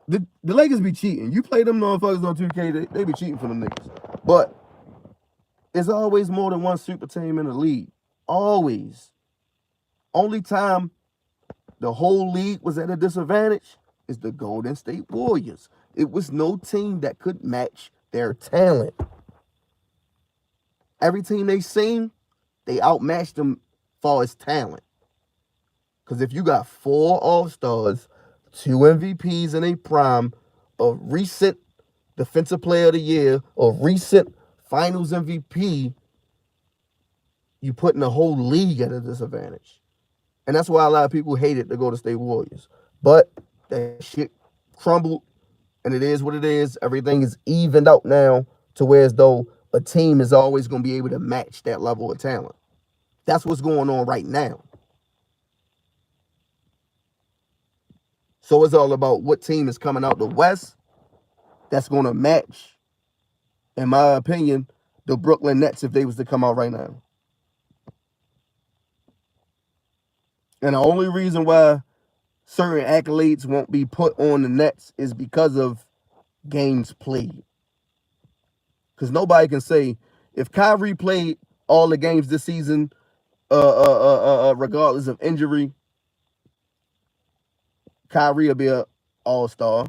the Lakers be cheating. You play them motherfuckers on 2K, they be cheating for them niggas. But It's always more than one super team in the league. Always. Only time the whole league was at a disadvantage is the Golden State Warriors. It was no team that could match their talent. Every team they seen, they outmatched them far as talent. Because if you got 4 All-Stars, 2 MVPs in a prime, a recent Defensive Player of the Year, a recent Finals MVP, you putting the whole league at a disadvantage. And that's why a lot of people hated the Golden State Warriors. But that shit crumbled, and it is what it is. Everything is evened out now to where as though a team is always going to be able to match that level of talent. That's what's going on right now. So it's all about what team is coming out the West that's going to match, in my opinion, the Brooklyn Nets if they was to come out right now. And the only reason why certain accolades won't be put on the Nets is because of games played. Because nobody can say, if Kyrie played all the games this season, regardless of injury, Kyrie will be an All-Star.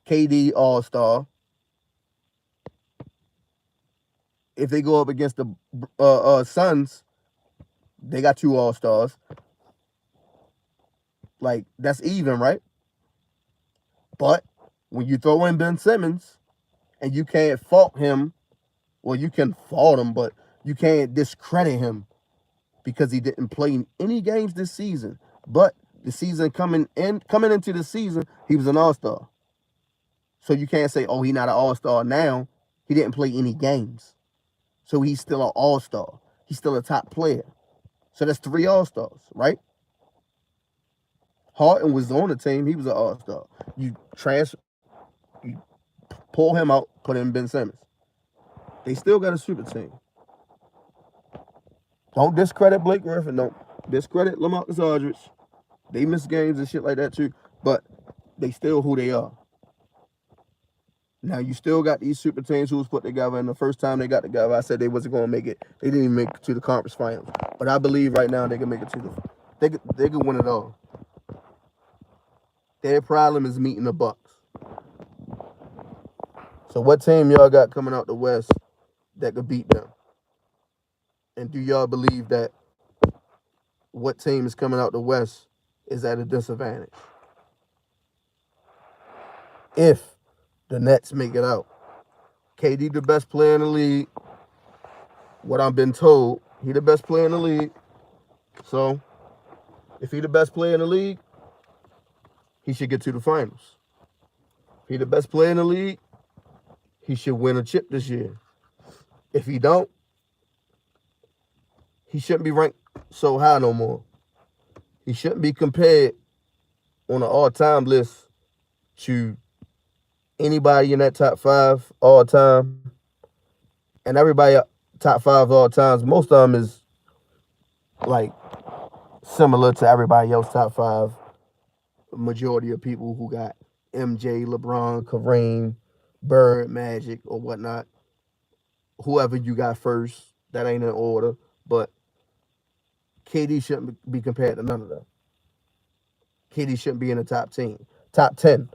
KD All-Star. If they go up against the Suns, they got 2 All-Stars. Like, that's even, right? But when you throw in Ben Simmons and you can't fault him, well, you can fault him, but you can't discredit him because he didn't play in any games this season. But the season coming into the season, he was an All-Star. So you can't say, oh, he's not an All-Star now. He didn't play any games. So he's still an All-Star. He's still a top player. So that's 3 All-Stars, right? Harden was on the team. He was an All-Star. You pull him out, put in Ben Simmons. They still got a super team. Don't discredit Blake Griffin. Don't discredit LaMarcus Aldridge. They miss games and shit like that too. But they still who they are. Now, you still got these super teams who was put together, and the first time they got together, I said they wasn't going to make it. They didn't even make it to the conference finals. But I believe right now they can make it to they can win it all. Their problem is meeting the Bucks. So what team y'all got coming out the West that could beat them? And do y'all believe that what team is coming out the West is at a disadvantage? If the Nets make it out. KD the best player in the league. What I've been told, he the best player in the league. So, if he the best player in the league, he should get to the finals. If he the best player in the league, he should win a chip this year. If he don't, he shouldn't be ranked so high no more. He shouldn't be compared on an all-time list to anybody in that top 5 all time. And everybody top 5 all times, most of them is like similar to everybody else top 5. Majority of people who got MJ, LeBron, Kareem, Bird, Magic, or whatnot. Whoever you got first, that ain't in order. But KD shouldn't be compared to none of them. KD shouldn't be in the top 10.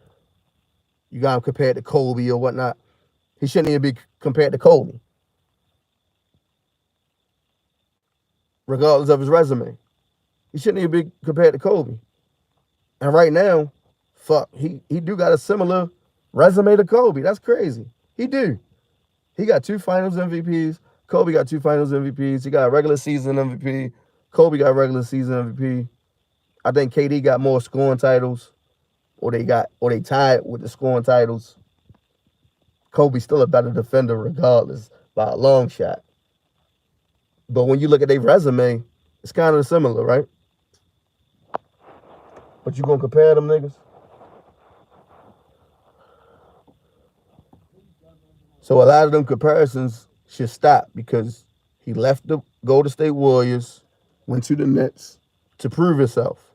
You got him compared to Kobe or whatnot. He shouldn't even be compared to Kobe, regardless of his resume. He shouldn't even be compared to Kobe. And right now, he do got a similar resume to Kobe. That's crazy. He do. He got 2 Finals MVPs. Kobe got 2 Finals MVPs. He got a regular season MVP. Kobe got regular season MVP. I think KD got more scoring titles, or they tied with the scoring titles. Kobe's still a better defender regardless by a long shot. But when you look at their resume, it's kind of similar, right? But you gonna compare them niggas? So a lot of them comparisons should stop because he left the Golden State Warriors, went to the Nets to prove himself.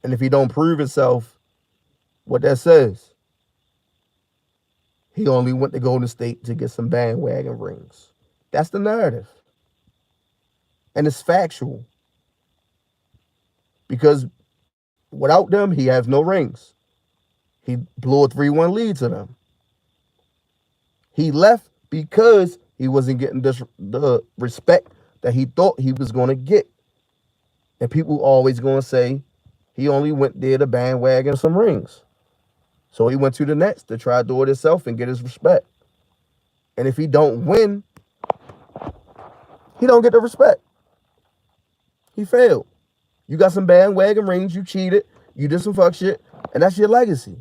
And if he don't prove himself, what that says, He only went to Golden State to get some bandwagon rings. That's the narrative. And it's factual. Because without them, he has no rings. He blew a 3-1 lead to them. He left because he wasn't getting the respect that he thought he was going to get. And people always going to say he only went there to bandwagon some rings. So he went to the Nets to try to do it himself and get his respect. And if he don't win, he don't get the respect. He failed. You got some bandwagon rings, you cheated, you did some fuck shit, and that's your legacy.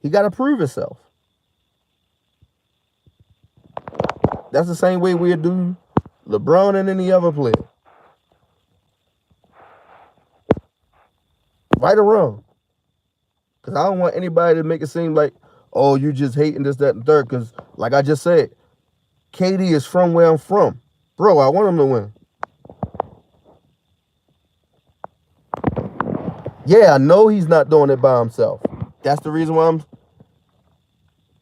He got to prove himself. That's the same way we'll do LeBron and any other player. Right or wrong. Because I don't want anybody to make it seem like, oh, you just hating this, that, and third. Because like I just said, KD is from where I'm from. Bro, I want him to win. Yeah, I know he's not doing it by himself. That's the reason why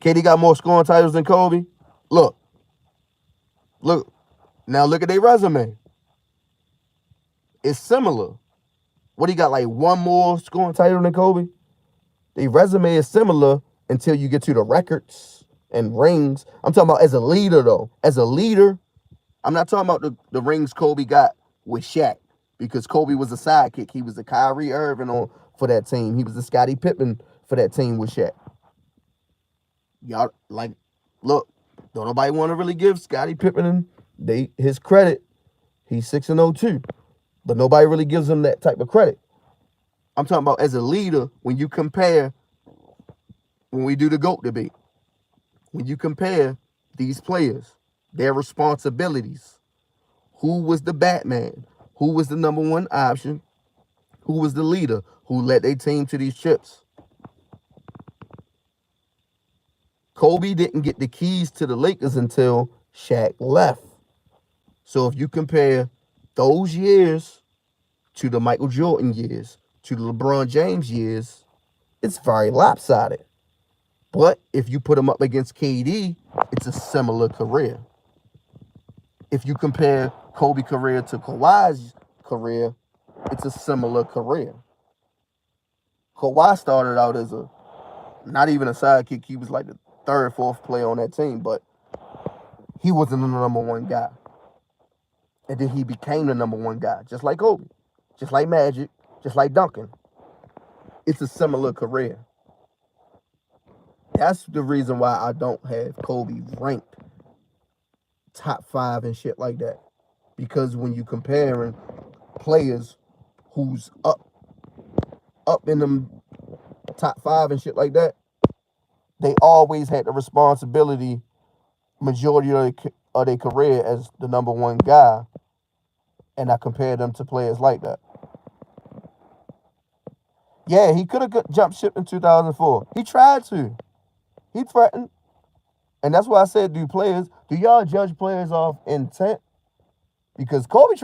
KD got more scoring titles than Kobe. Look. Now look at their resume. It's similar. What, he got like one more scoring title than Kobe? Their resume is similar until you get to the records and rings. I'm talking about as a leader, though. As a leader, I'm not talking about the rings Kobe got with Shaq, because Kobe was a sidekick. He was a Kyrie Irving for that team. He was a Scottie Pippen for that team with Shaq. Y'all, like, look, don't nobody want to really give Scottie Pippen his credit. He's 6-0 too. But nobody really gives him that type of credit. I'm talking about as a leader, when you compare, when we do the GOAT debate, when you compare these players, their responsibilities, who was the Batman, who was the number one option, who was the leader, who led their team to these chips. Kobe didn't get the keys to the Lakers until Shaq left. So if you compare those years to the Michael Jordan years, to the LeBron James years, it's very lopsided. But if you put him up against KD, it's a similar career. If you compare Kobe's career to Kawhi's career, it's a similar career. Kawhi started out as not even a sidekick. He was like the third, fourth player on that team, but he wasn't the number one guy. And then he became the number one guy, just like Kobe, just like Magic, just like Duncan. It's a similar career. That's the reason why I don't have Kobe ranked top 5 and shit like that. Because when you comparing players who's up in them top 5 and shit like that, they always had the responsibility, majority of their career, as the number one guy. And I compare them to players like that. Yeah, he could have jumped ship in 2004. He tried to. He threatened. And that's why I said, do y'all judge players off intent? Because Kobe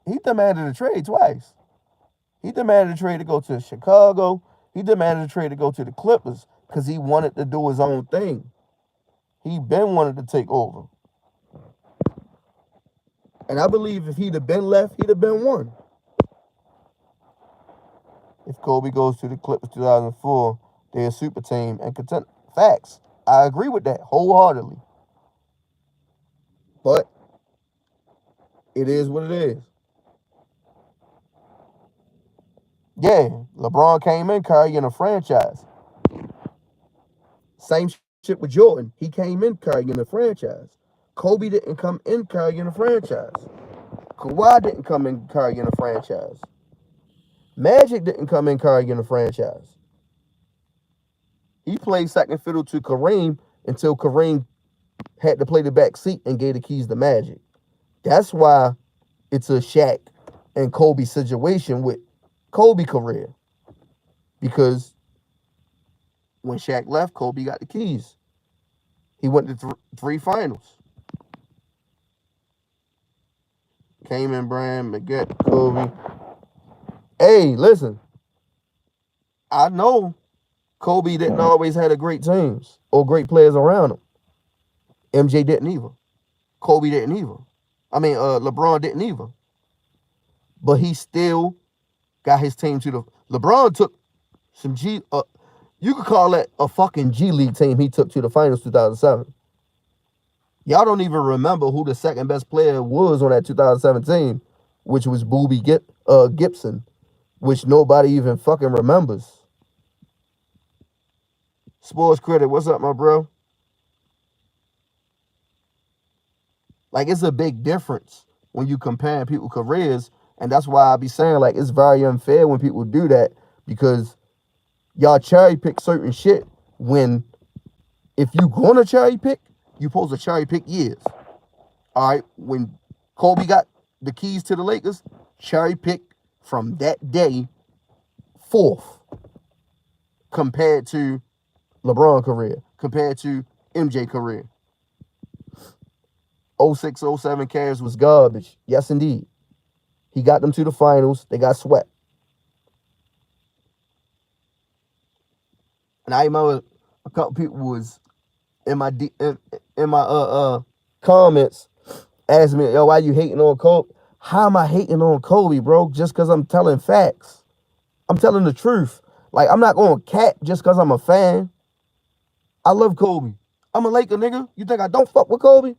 he demanded a trade twice. He demanded a trade to go to Chicago. He demanded a trade to go to the Clippers because he wanted to do his own thing. He been wanted to take over. And I believe if he'd have been left, he'd have been one. If Kobe goes to the Clippers 2004, they're a super team and contend. Facts. I agree with that wholeheartedly. But it is what it is. Yeah, LeBron came in carrying a franchise. Same shit with Jordan. He came in carrying a franchise. Kobe didn't come in carrying a franchise. Kawhi didn't come in carrying a franchise. Magic didn't come in carrying a franchise. He played second fiddle to Kareem until Kareem had to play the back seat and gave the keys to Magic. That's why it's a Shaq and Kobe situation with Kobe career. Because when Shaq left, Kobe got the keys. He went to 3 finals. Came in, Bram, Baguette, Kobe. Hey, listen. I know Kobe didn't always have a great teams or great players around him. MJ didn't either. Kobe didn't either. I mean, LeBron didn't either. But he still got his team to the. LeBron took some G. You could call that a fucking G League team he took to the finals 2007. Y'all don't even remember who the second best player was on that 2017, which was Gibson, which nobody even fucking remembers. Sports Critic, what's up, my bro? Like, it's a big difference when you compare people's careers, and that's why I be saying, like, it's very unfair when people do that, because y'all cherry pick certain shit when, if you gonna cherry pick, you supposed to cherry pick years. All right, when Kobe got the keys to the Lakers, cherry pick from that day forth compared to LeBron career, compared to MJ career. 06, 07 Cavs was garbage. Yes, indeed. He got them to the finals. They got swept. And I remember a couple people was in my comments asking me, yo, why you hating on Kobe? How am I hating on Kobe, bro? Just because I'm telling facts. I'm telling the truth. Like, I'm not going to cap just because I'm a fan. I love Kobe. I'm a Laker, nigga. You think I don't fuck with Kobe?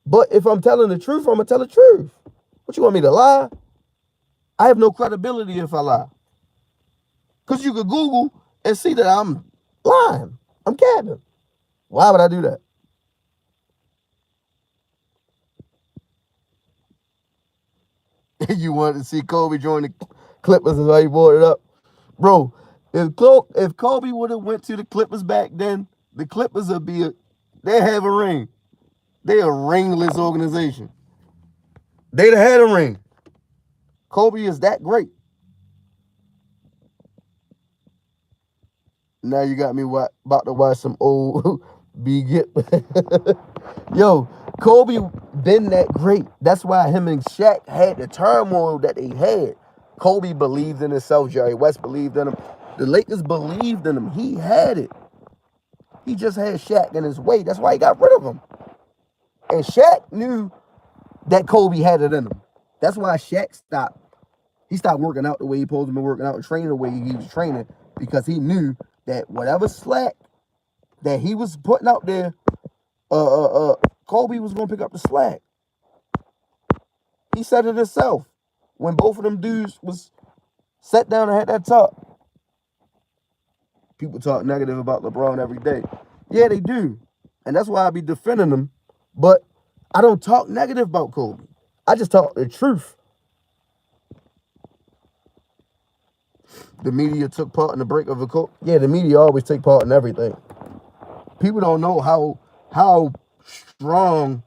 But if I'm telling the truth, I'm going to tell the truth. What, you want me to lie? I have no credibility if I lie. Because you could Google and see that I'm lying. I'm capping. Why would I do that? You wanted to see Kobe join the Clippers is why you brought it up. Bro, if Kobe would have went to the Clippers back then, the Clippers would be they have a ring. They a ringless organization. They'd have had a ring. Kobe is that great. Now you got me about to watch some old Yo, Kobe been that great. That's why him and Shaq had the turmoil that they had. Kobe believed in himself. Jerry West believed in him. The Lakers believed in him. He had it. He just had Shaq in his way. That's why he got rid of him. And Shaq knew that Kobe had it in him. That's why Shaq stopped. He stopped working out the way he supposed to be working out and training the way he was training, because he knew that whatever slack that he was putting out there, Kobe was gonna pick up the slack. He said it himself when both of them dudes was sat down and had that talk. People talk negative about LeBron every day. Yeah, they do. And that's why I be defending them. But I don't talk negative about Kobe. I just talk the truth. The media took part in the break of a Kobe. Yeah, the media always take part in everything. People don't know how strong,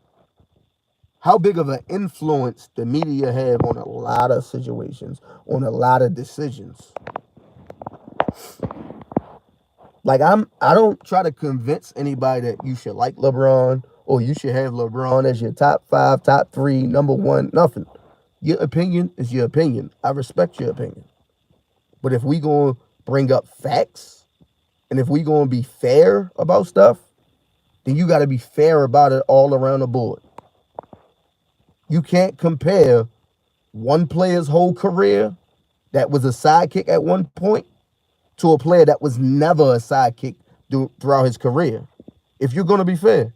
how big of an influence the media have on a lot of situations, on a lot of decisions. Like, I don't try to convince anybody that you should like LeBron or you should have LeBron as your top 5, top 3, number 1, nothing. Your opinion is your opinion. I respect your opinion. But if we going to bring up facts and if we going to be fair about stuff, then you got to be fair about it all around the board. You can't compare one player's whole career that was a sidekick at one point to a player that was never a sidekick throughout his career. If you're going to be fair.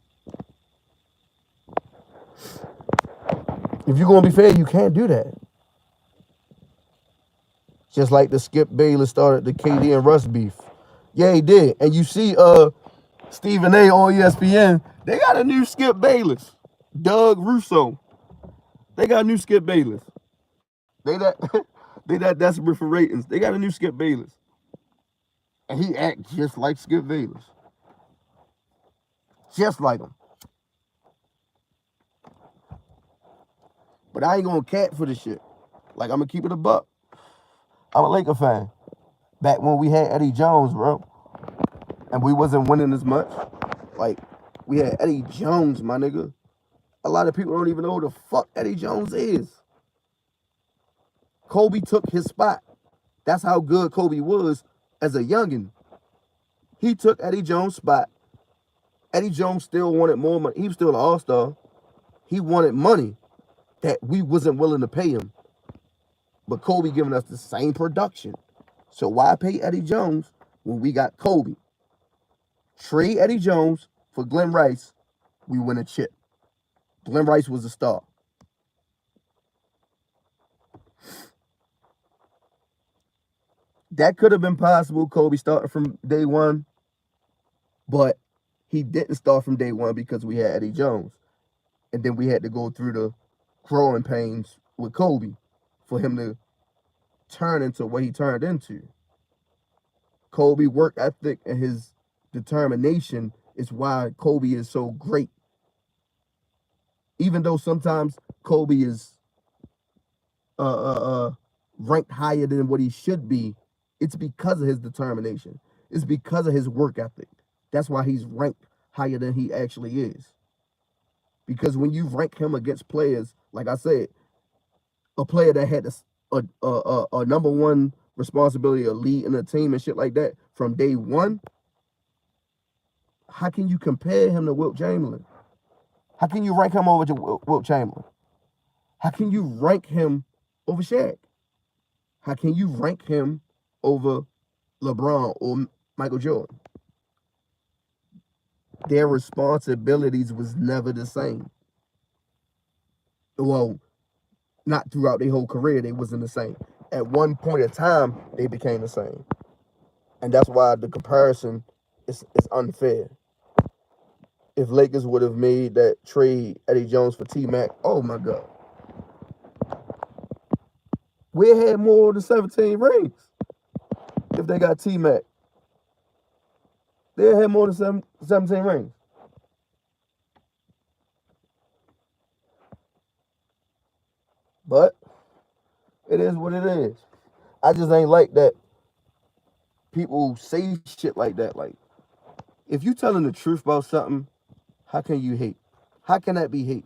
If you're going to be fair, you can't do that. Just like the Skip Bayless started the KD and Russ beef. Yeah, he did. And you see Stephen A. on ESPN, they got a new Skip Bayless. Doug Russo. They got a new Skip Bayless. They that desperate for ratings. They got a new Skip Bayless. And he acts just like Skip Bayless. Just like him. But I ain't gonna cat for this shit. Like, I'm gonna keep it a buck. I'm a Laker fan. Back when we had Eddie Jones, bro. And we wasn't winning as much. Like, we had Eddie Jones, my nigga. A lot of people don't even know who the fuck Eddie Jones is. Kobe took his spot. That's how good Kobe was as a youngin'. He took Eddie Jones' spot. Eddie Jones still wanted more money. He was still an all-star. He wanted money that we wasn't willing to pay him. But Kobe giving us the same production. So why pay Eddie Jones when we got Kobe? Trade Eddie Jones for Glenn Rice, we win a chip. Glenn Rice was a star. That could have been possible, Kobe starting from day one, but he didn't start from day one because we had Eddie Jones. And then we had to go through the growing pains with Kobe for him to turn into what he turned into. Kobe work ethic and his determination is why Kobe is so great. Even though sometimes Kobe is ranked higher than what he should be, it's because of his determination. It's because of his work ethic. That's why he's ranked higher than he actually is. Because when you rank him against players, like I said, a player that had a number one responsibility of leading a team and shit like that from day one, how can you compare him to Wilt Chamberlain? How can you rank him over to Wilt Chamberlain? How can you rank him over Shaq? How can you rank him over LeBron or Michael Jordan? Their responsibilities was never the same. Well, not throughout their whole career, they wasn't the same. At one point in time, they became the same. And that's why the comparison is unfair. If Lakers would have made that trade Eddie Jones for T-Mac, oh my God. We had more than 17 rings if they got T-Mac. They had more than 17 rings. But it is what it is. I just ain't like that people say shit like that. Like, if you telling the truth about something, how can you hate? How can that be hate?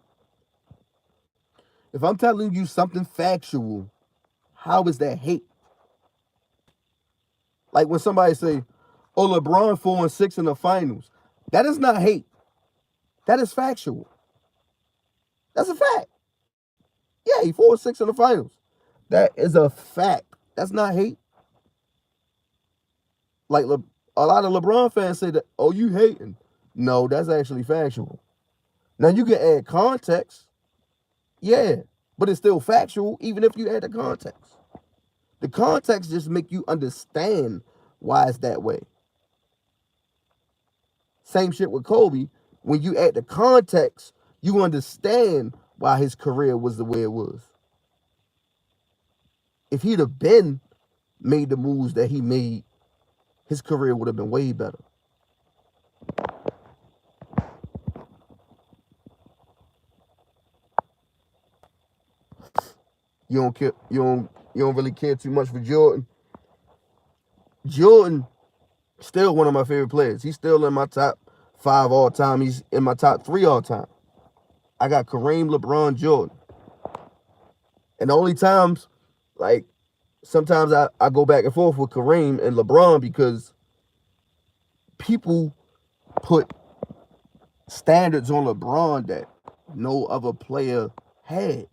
If I'm telling you something factual, how is that hate? Like when somebody say, oh, LeBron 4-6 in the finals. That is not hate. That is factual. That's a fact. Yeah, he 4-6 in the finals. That is a fact. That's not hate. Like a lot of LeBron fans say that, oh, you hating. No, that's actually factual. Now you can add context. Yeah, but it's still factual even if you add the context. The context just make you understand why it's that way. Same shit with Kobe. When you add the context, you understand why his career was the way it was. If he'd have been made the moves that he made, his career would have been way better. You don't care, you don't really care too much for Jordan. Jordan, still one of my favorite players. He's still in my top 5 all time. He's in my top 3 all time. I got Kareem, LeBron, Jordan. And the only times, like, sometimes I go back and forth with Kareem and LeBron because people put standards on LeBron that no other player had.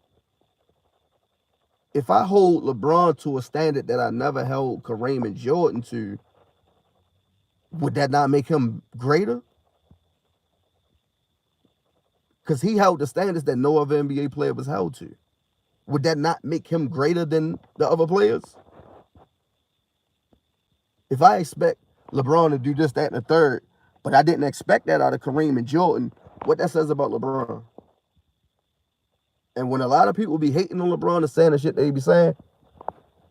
If I hold LeBron to a standard that I never held Kareem and Jordan to, would that not make him greater? Because he held the standards that no other NBA player was held to. Would that not make him greater than the other players? If I expect LeBron to do this, that, and the third, but I didn't expect that out of Kareem and Jordan, what that says about LeBron? And when a lot of people be hating on LeBron and saying the shit they be saying,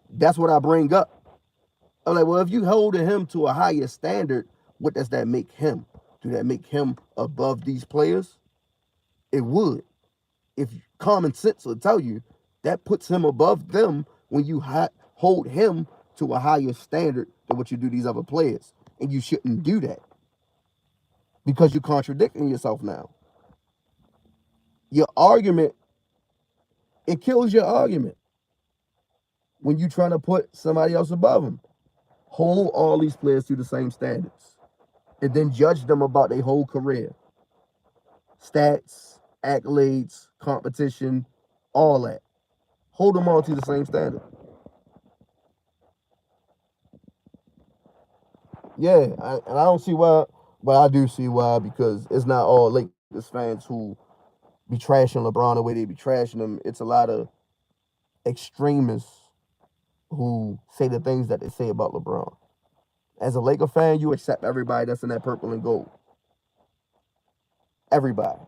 that's what I bring up. I'm like, well, if you holding him to a higher standard, what does that make him? Do that make him above these players? It would. If common sense will tell you that puts him above them when you hold him to a higher standard than what you do these other players. And you shouldn't do that because you're contradicting yourself now. Your argument, it kills your argument when you're trying to put somebody else above them. Hold all these players to the same standards. and then judge them about their whole career. Stats, accolades, competition, all that. Hold them all to the same standard. Yeah, and I don't see why, but I do see why, because it's not all Lakers fans who be trashing LeBron the way they be trashing him. It's a lot of extremists who say the things that they say about LeBron. As a Laker fan, you accept everybody that's in that purple and gold. Everybody.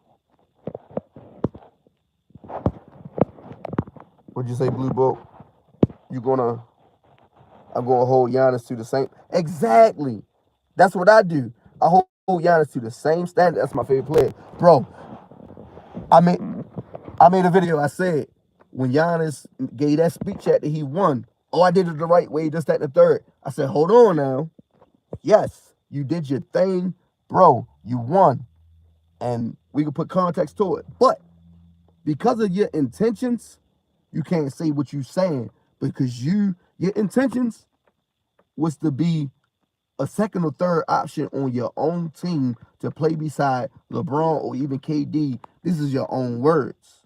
What'd you say, Blue Boat? You gonna I'm gonna hold Giannis to the same. Exactly. That's what I do. I hold Giannis to the same standard. That's my favorite player. Bro, I made I made a video. I said when Giannis gave that speech after he won, oh, I did it the right way, just that, and the third. I said, hold on now. Yes, you did your thing, bro. You won. And we can put context to it. But because of your intentions, you can't say what you're saying, because your intentions was to be a second or third option on your own team to play beside LeBron or even KD. This is your own words.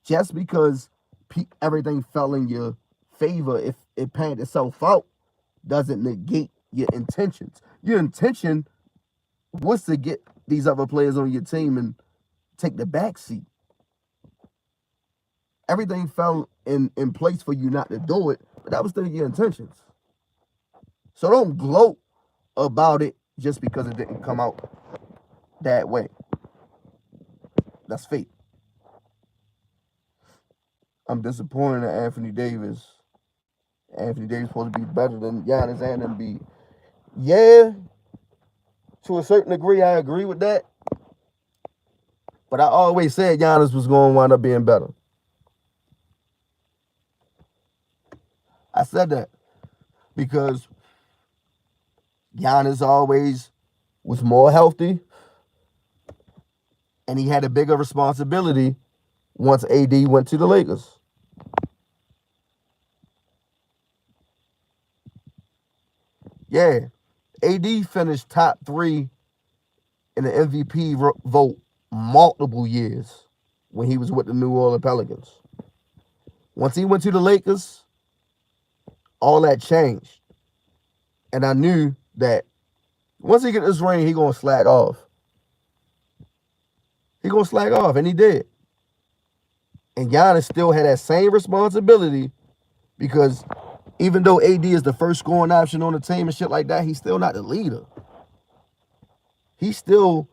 Just because everything fell in your favor, if it panned itself out, doesn't negate your intentions. Your intention was to get these other players on your team and take the back seat. Everything fell in place for you not to do it, but that was still your intentions. So don't gloat about it just because it didn't come out that way. That's fate. I'm disappointed in Anthony Davis. Anthony Davis supposed to be better than Giannis and Embiid. Yeah, to a certain degree, I agree with that. But I always said Giannis was going to wind up being better. I said that because Giannis always was more healthy, and he had a bigger responsibility once AD went to the Lakers. Yeah, AD finished top 3 in the MVP vote multiple years when he was with the New Orleans Pelicans. Once he went to the Lakers, all that changed. And I knew that once he get this ring, he gonna slack off. He gonna slack off, and he did. And Giannis still had that same responsibility, because even though AD is the first scoring option on the team and shit like that, he's still not the leader. He still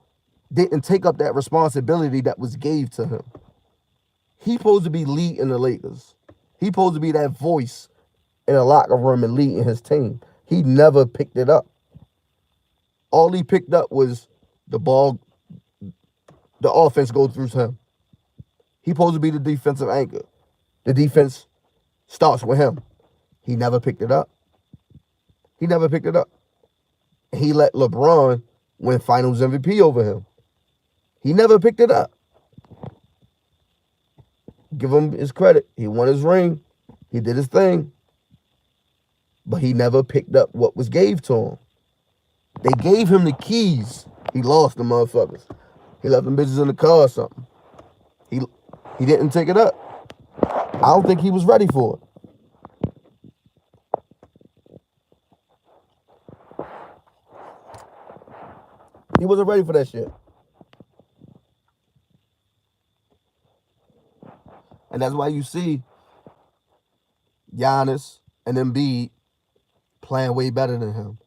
didn't take up that responsibility that was gave to him. He supposed to be leading the Lakers. He supposed to be that voice in the locker room and leading his team. He never picked it up. All he picked up was the ball, the offense goes through him. He supposed to be the defensive anchor. The defense starts with him. He never picked it up. He never picked it up. He let LeBron win Finals MVP over him. He never picked it up. Give him his credit. He won his ring. He did his thing. But he never picked up what was gave to him. They gave him the keys. He lost the motherfuckers. He left them bitches in the car or something. He didn't take it up. I don't think he was ready for it. He wasn't ready for that shit. And that's why you see Giannis and Embiid playing way better than him.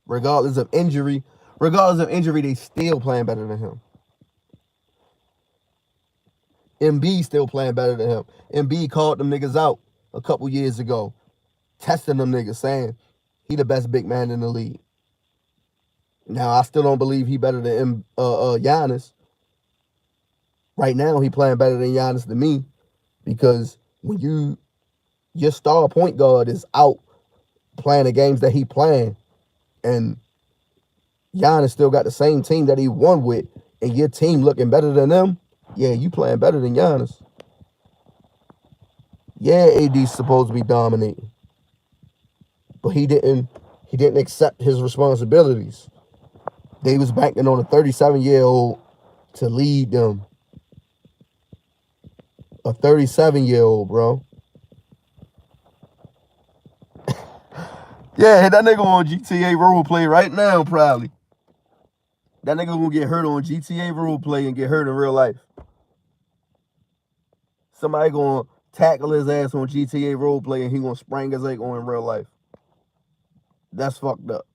Regardless of injury, they still playing better than him. Embiid still playing better than him. Embiid called them niggas out a couple years ago, testing them niggas, saying he the best big man in the league. Now, I still don't believe he better than Giannis. Right now, he playing better than Giannis to me, because when your star point guard is out playing the games that he playing, and Giannis still got the same team that he won with, and your team looking better than them, yeah, you playing better than Giannis. Yeah, AD's supposed to be dominating, but he didn't He didn't accept his responsibilities. They was banking on a 37-year-old to lead them. A 37-year-old, bro. Yeah, that nigga on GTA roleplay right now, probably. That nigga gonna get hurt on GTA roleplay and get hurt in real life. Somebody gonna tackle his ass on GTA roleplay and he gonna sprain his ankle in real life. That's fucked up.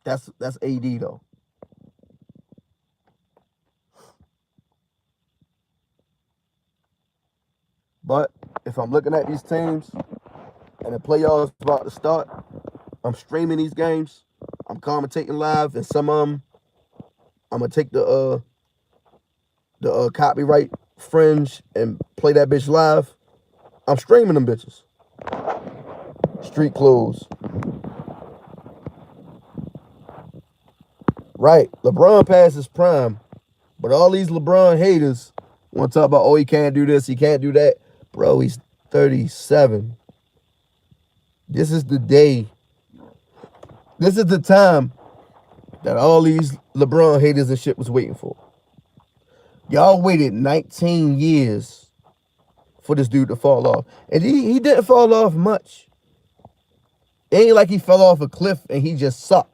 That's AD though. But if I'm looking at these teams and the playoffs about to start, I'm streaming these games. I'm commentating live, and some of them I'm gonna take the copyright fringe and play that bitch live. I'm streaming them bitches. Street clothes. Right. LeBron passed his prime. But all these LeBron haters want to talk about, oh, he can't do this, he can't do that. Bro, he's 37. This is the day. This is the time that all these LeBron haters and shit was waiting for. Y'all waited 19 years for this dude to fall off. And he didn't fall off much. It ain't like he fell off a cliff and he just sucked.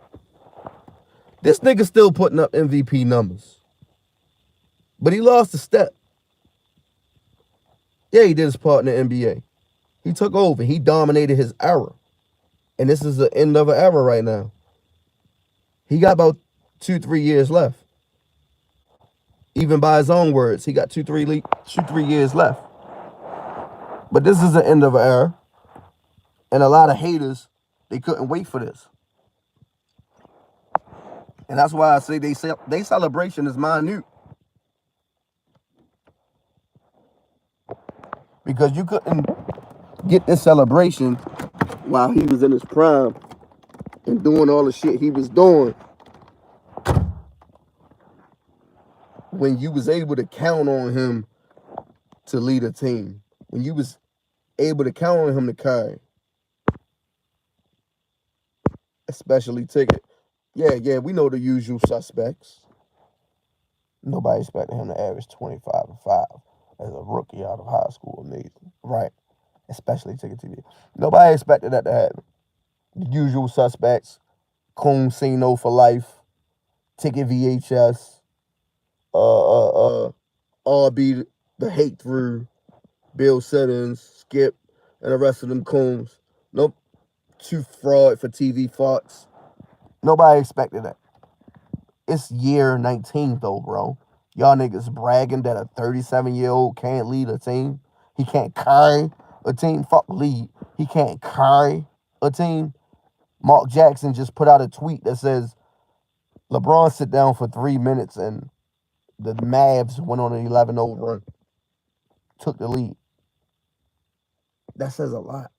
This nigga still putting up MVP numbers. But he lost a step. Yeah, he did his part in the NBA. He took over. He dominated his era. And this is the end of an era right now. He got about 2-3 years left. Even by his own words, he got 2-3 years left. But this is the end of an era. And a lot of haters, they couldn't wait for this. And that's why I say they celebration is minute. Because you couldn't get this celebration while he was in his prime and doing all the shit he was doing when you was able to count on him to lead a team. When you was able to count on him to carry. Especially Ticket. Yeah, we know the usual suspects. Nobody expected him to average 25 and 5 as a rookie out of high school. Amazing. Right. Especially Ticket TV. Nobody expected that to happen. The usual suspects. Consino for life. Ticket VHS. RB the hate through. Bill Simmons, Skip, and the rest of them coons. Nope. Too fraud for TV farts. Nobody expected that. It's year 19 though, bro. Y'all niggas bragging that a 37-year-old can't lead a team. He can't carry a team. Fuck lead. He can't carry a team. Mark Jackson just put out a tweet that says LeBron sit down for 3 minutes and the Mavs went on an 11-0 run. Took the lead. That says a lot.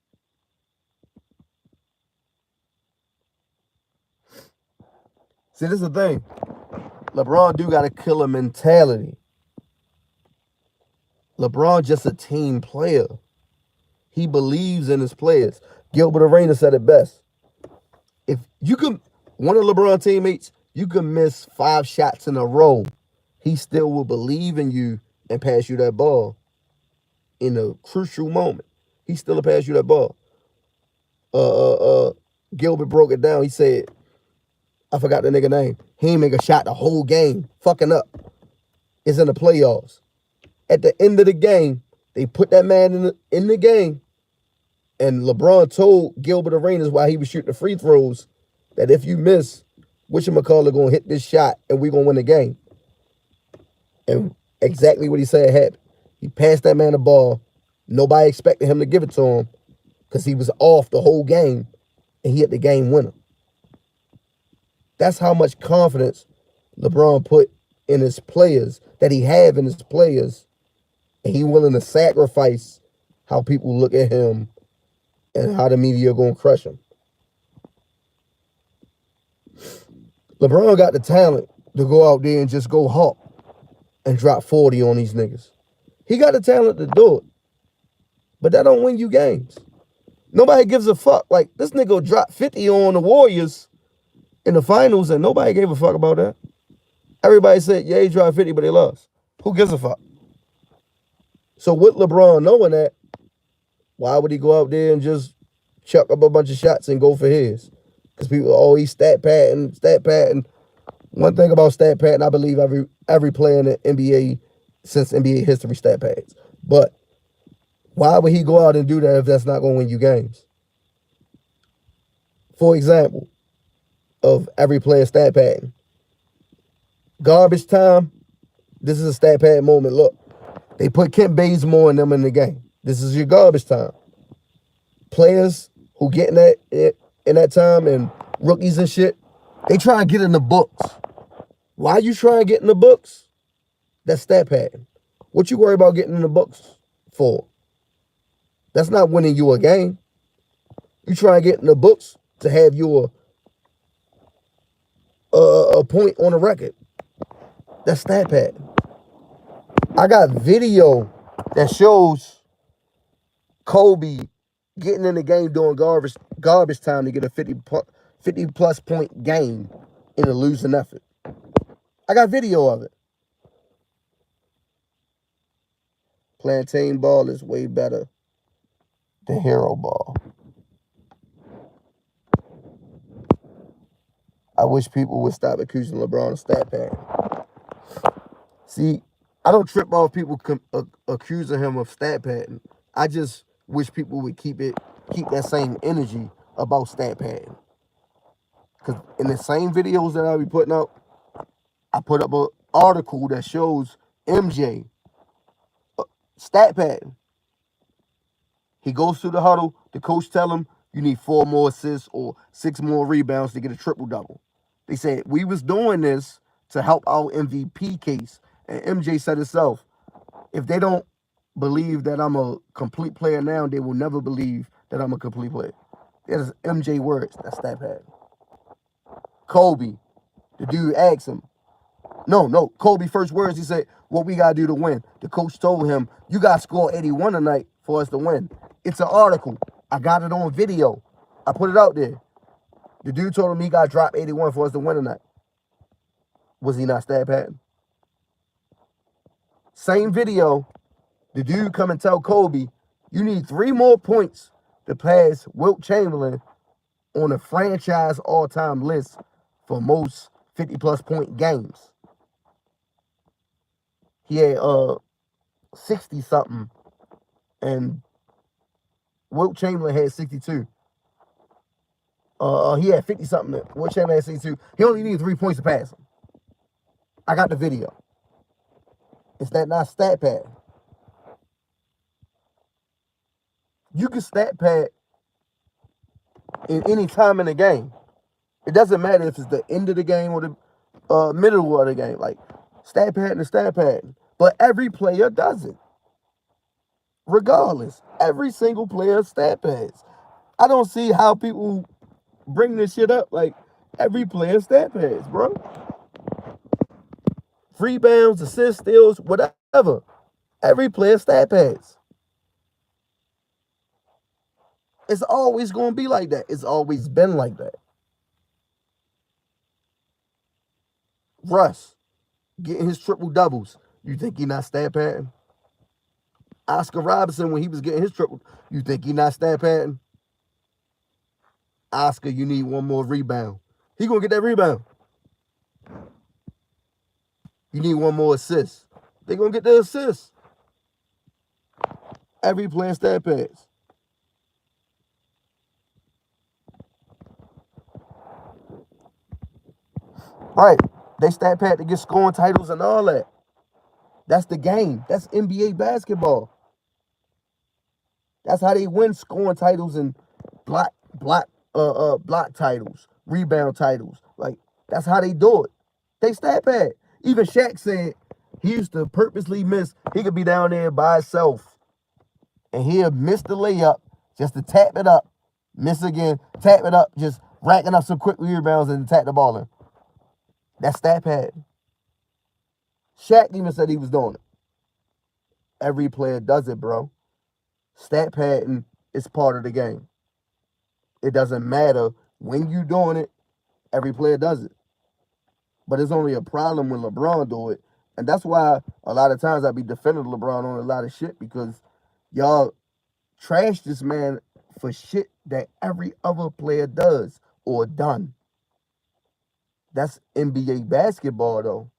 See, this is the thing. LeBron do got a killer mentality. LeBron just a team player. He believes in his players. Gilbert Arenas said it best. If you can, one of LeBron's teammates, you can miss 5 shots in a row. He still will believe in you and pass you that ball in a crucial moment. He still will pass you that ball. Gilbert broke it down. He said, I forgot the nigga name. He ain't make a shot the whole game. Fucking up. It's in the playoffs. At the end of the game, they put that man in the game. And LeBron told Gilbert Arenas while he was shooting the free throws that if you miss, whatchamacallit gonna hit this shot and we gonna win the game. And exactly what he said happened. He passed that man the ball. Nobody expected him to give it to him because he was off the whole game and he hit the game winner. That's how much confidence LeBron put in his players, that he have in his players, and he willing to sacrifice how people look at him and how the media are going to crush him. LeBron got the talent to go out there and just go hawk and drop 40 on these niggas. He got the talent to do it. But that don't win you games. Nobody gives a fuck. Like, this nigga dropped 50 on the Warriors in the finals, and nobody gave a fuck about that. Everybody said, yeah, he dropped 50, but they lost. Who gives a fuck? So with LeBron knowing that, why would he go out there and just chuck up a bunch of shots and go for his? Because people, oh, he's stat padding, stat padding. One thing about stat padding, I believe every player in the NBA since NBA history stat pads. But why would he go out and do that if that's not going to win you games? For example, of every player stat padding. Garbage time, this is a stat pad moment. Look, they put Kent Bazemore and them in the game. This is your garbage time. Players who get in that time and rookies and shit, they try and get in the books. Why you trying to get in the books? That's stat padding. What you worry about getting in the books for? That's not winning you a game. You try and get in the books to have your a point on the record. That's stat padding. I got video that shows Kobe getting in the game during garbage time to get a 50 plus point game in a losing effort. I got video of it. Playing team ball is way better than hero ball. I wish people would stop accusing LeBron of stat padding. See, I don't trip off people accusing him of stat padding. I just wish people would keep that same energy about stat padding. Because in the same videos that I'll be putting out, I put up an article that shows MJ stat padding. He goes through the huddle. The coach tell him, you need 4 more assists or 6 more rebounds to get a triple-double. They said, we was doing this to help our MVP case. And MJ said himself, if they don't believe that I'm a complete player now, they will never believe that I'm a complete player. That is MJ words. That's stat padding. Kobe, the dude asked him. No. Kobe first words, he said, what we got to do to win. The coach told him, you got to score 81 tonight for us to win. It's an article. I got it on video. I put it out there. The dude told him he got to drop 81 for us to win tonight. Was he not stat padding? Same video. The dude come and tell Kobe, you need 3 more points to pass Wilt Chamberlain on a franchise all-time list for most 50-plus point games. He had 60-something, and Wilt Chamberlain had 62. He had 50-something. Wilt Chamberlain had 62. He only needed 3 points to pass him. I got the video. Is that not stat pad? You can stat pad in any time in the game. It doesn't matter if it's the end of the game or the middle of the game. Like, stat padding is stat padding. But every player does it. Regardless. Every single player stat pads. I don't see how people bring this shit up. Like, every player stat pads, bro. Rebounds, assists, steals, whatever. Every player stat pads. It's always going to be like that. It's always been like that. Russ, getting his triple doubles. You think he not stat padding? Oscar Robertson, when he was getting his triple, you think he not stat padding? Oscar, you need 1 more rebound. He gonna get that rebound. You need 1 more assist. They gonna get the assist. Every player stat pads. Right. They stat pad to get scoring titles and all that. That's the game. That's NBA basketball. That's how they win scoring titles and block titles, rebound titles. Like, that's how they do it. They stat pad. Even Shaq said he used to purposely miss. He could be down there by himself, and he'll miss the layup just to tap it up, miss again, tap it up, just racking up some quick rebounds and tap the ball in. That's stat pad. Shaq even said he was doing it. Every player does it, bro. Stat padding is part of the game. it doesn't matter when you doing it. Every player does it. But it's only a problem when LeBron do it. And that's why a lot of times I be defending LeBron on a lot of shit, because y'all trash this man for shit that every other player does or done. That's NBA basketball, though.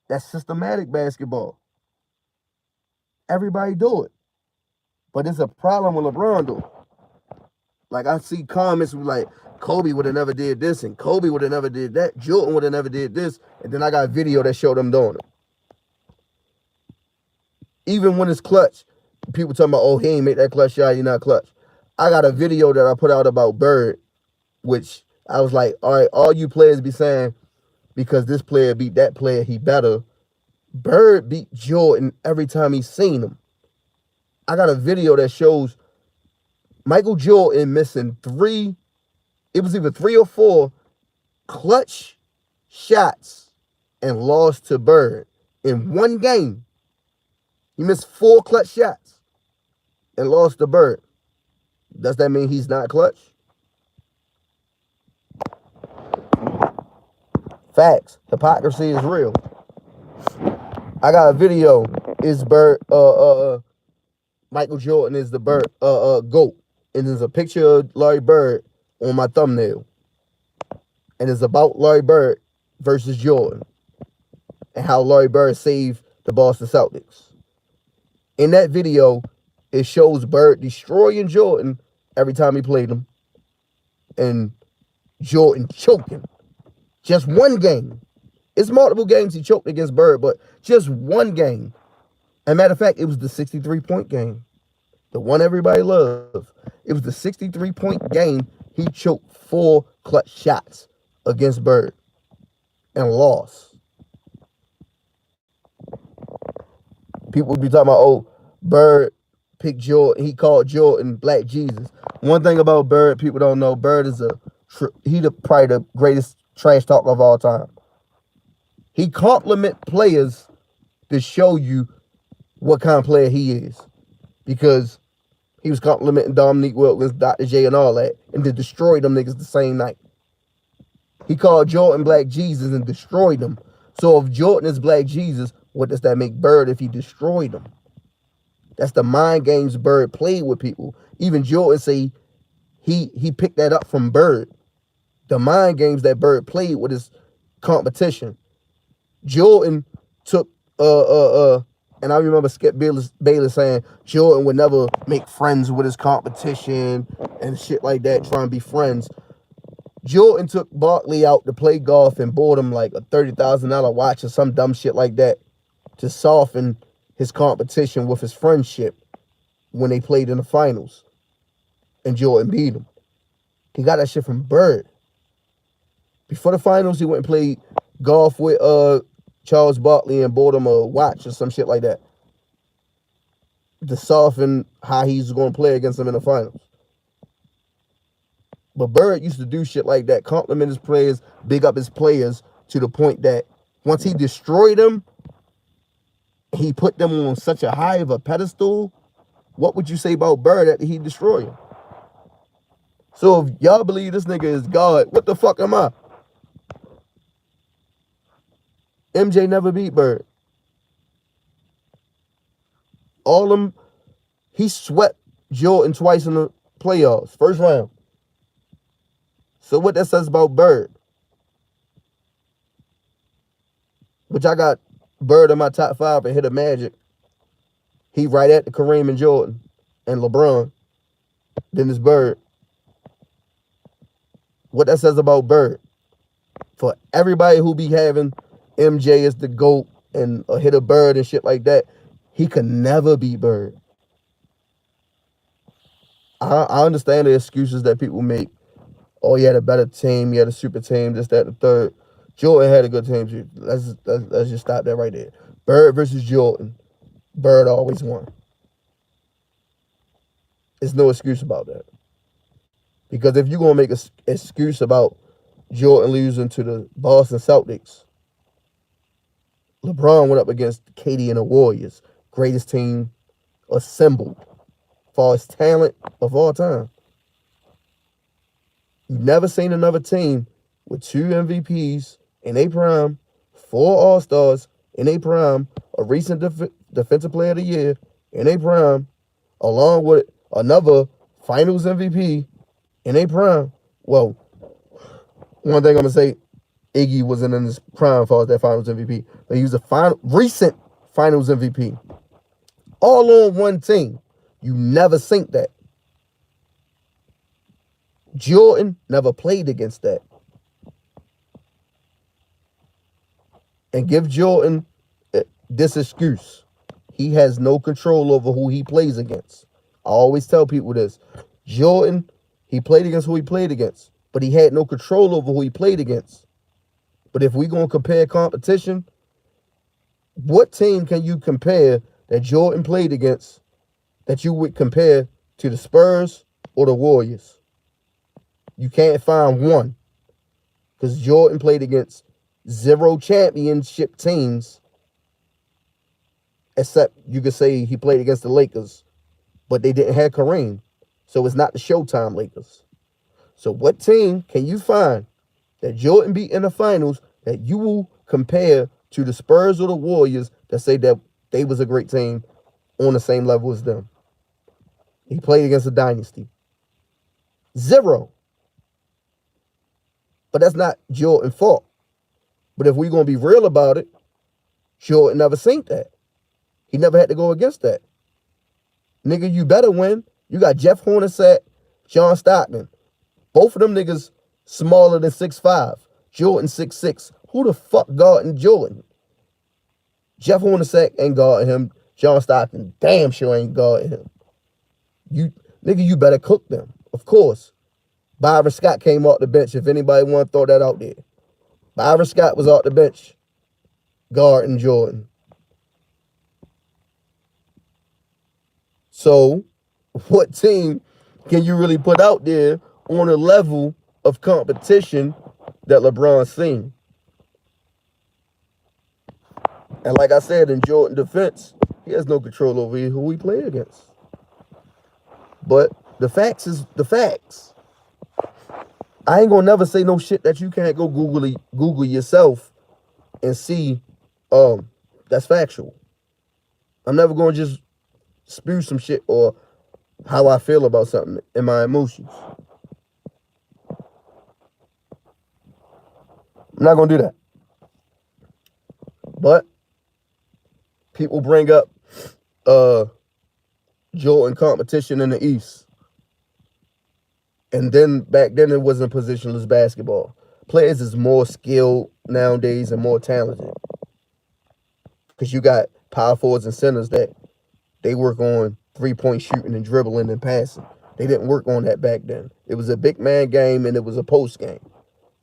That's systematic basketball. Everybody do it. But it's a problem when LeBron do it. Like, I see comments like, Kobe would have never did this, and Kobe would have never did that. Jordan would have never did this. And then I got a video that showed them doing it. Even when it's clutch, people talking about, oh, he ain't make that clutch shot, he not clutch. I got a video that I put out about Bird, which I was like, all right, all you players be saying, because this player beat that player, he better. Bird beat Jordan every time he seen him. I got a video that shows Michael Jordan missing it was either 3 or 4 clutch shots and lost to Bird in one game. He missed 4 clutch shots and lost to Bird. Does that mean he's not clutch? Facts. Hypocrisy is real. I got a video. Is Bird Michael Jordan is the Bird GOAT. And there's a picture of Larry Bird on my thumbnail. And it's about Larry Bird versus Jordan. And how Larry Bird saved the Boston Celtics. In that video, it shows Bird destroying Jordan every time he played him. And Jordan choking. Just one game. It's multiple games he choked against Bird, but just one game. And matter of fact, it was the 63-point game. The one everybody loved. It was the 63-point game. He choked 4 clutch shots against Bird and lost. People would be talking about, oh, Bird picked Jordan. He called Jordan Black Jesus. One thing about Bird, people don't know, Bird is probably the greatest trash talker of all time. He compliment players to show you what kind of player he is. Because he was complimenting Dominique Wilkins, Dr. J, and all that, and then destroyed them niggas the same night. He called Jordan Black Jesus and destroyed them. So if Jordan is Black Jesus, what does that make Bird if he destroyed them? That's the mind games Bird played with people. Even Jordan say he picked that up from Bird. The mind games that Bird played with his competition. Jordan took and I remember Skip Bayless saying Jordan would never make friends with his competition and shit like that, trying to be friends. Jordan took Barkley out to play golf and bought him like a $30,000 watch or some dumb shit like that to soften his competition with his friendship when they played in the finals. And Jordan beat him. He got that shit from Bird. Before the finals, he went and played golf with Charles Barkley and bought him a watch or some shit like that to soften how he's going to play against him in the finals. But Bird used to do shit like that, compliment his players, big up his players, to the point that once he destroyed them, he put them on such a high of a pedestal. What would you say about Bird after he destroyed him? So if y'all believe this nigga is God, what the fuck am I? MJ never beat Bird. All them, he swept Jordan twice in the playoffs, first round. So what that says about Bird? Which I got Bird in my top 5 and hit a Magic. He right at the Kareem and Jordan and LeBron. Then it's Bird. What that says about Bird? For everybody who be having MJ as the GOAT and a hit a Bird and shit like that, he could never beat Bird. I understand the excuses that people make. Oh, he had a better team. He had a super team. This, that, the third. Jordan had a good team too. Let's just stop that right there. Bird versus Jordan. Bird always won. There's no excuse about that. Because if you're going to make an excuse about Jordan losing to the Boston Celtics, LeBron went up against KD and the Warriors. Greatest team assembled. For his talent of all time. You never seen another team with 2 MVPs in a prime, 4 All-Stars in a prime, a recent Defensive Player of the Year in a prime, along with another Finals MVP in a prime. Well, one thing I'm gonna say, Iggy wasn't in his prime for that Finals MVP, but he was a recent Finals MVP. All on one team. You never think that. Jordan never played against that. And give Jordan this excuse. He has no control over who he plays against. I always tell people this. Jordan, he played against who he played against, but he had no control over who he played against. But if we're going to compare competition, what team can you compare that Jordan played against that you would compare to the Spurs or the Warriors? You can't find one, because Jordan played against 0 championship teams, except you could say he played against the Lakers, but they didn't have Kareem. So it's not the Showtime Lakers. So what team can you find that Jordan beat in the finals that you will compare to the Spurs or the Warriors that say that they was a great team on the same level as them? He played against a dynasty. 0. But that's not Jordan's fault. But if we're going to be real about it, Jordan never seen that. He never had to go against that. Nigga, you better win. You got Jeff Hornacek, John Stockton. Both of them niggas smaller than 6'5". Jordan 6'6". Who the fuck guarding Jordan? Jeff Hornacek ain't guarding him. John Stockton damn sure ain't guarding him. You better cook them. Of course. Byron Scott came off the bench, if anybody want to throw that out there. Byron Scott was off the bench guarding Jordan. So, what team can you really put out there on a level of competition that LeBron's seen? And like I said, in Jordan defense, he has no control over who he played against. But the facts is the facts. I ain't gonna never say no shit that you can't go Google yourself and see that's factual. I'm never gonna just spew some shit or how I feel about something in my emotions. I'm not gonna do that. But people bring up Jordan competition in the East. And then back then it wasn't positionless basketball. Players is more skilled nowadays and more talented. Because you got power forwards and centers that they work on 3-point shooting and dribbling and passing. They didn't work on that back then. It was a big man game and it was a post game.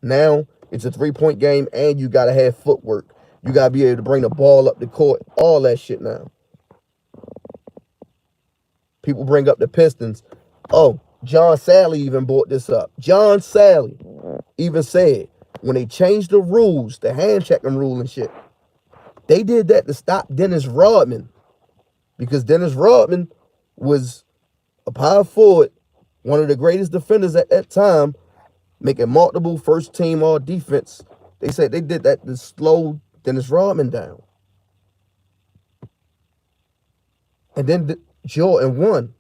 Now it's a 3-point game and you got to have footwork. You got to be able to bring the ball up the court. All that shit now. People bring up the Pistons. Oh, John Sally even brought this up. John Sally even said when they changed the rules, the hand checking rule and shit, they did that to stop Dennis Rodman. Because Dennis Rodman was a power forward, one of the greatest defenders at that time, making multiple first team all defense. They said they did that to slow Dennis Rodman down. And then Jordan won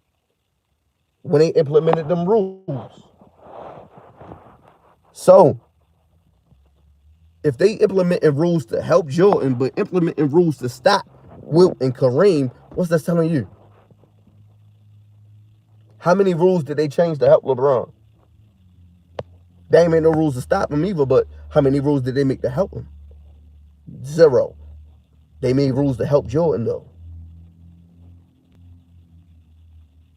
when they implemented them rules. So, if they implementing rules to help Jordan, but implementing rules to stop Wilt and Kareem, what's that telling you? How many rules did they change to help LeBron? They ain't made no rules to stop him either, but how many rules did they make to help him? 0. They made rules to help Jordan, though.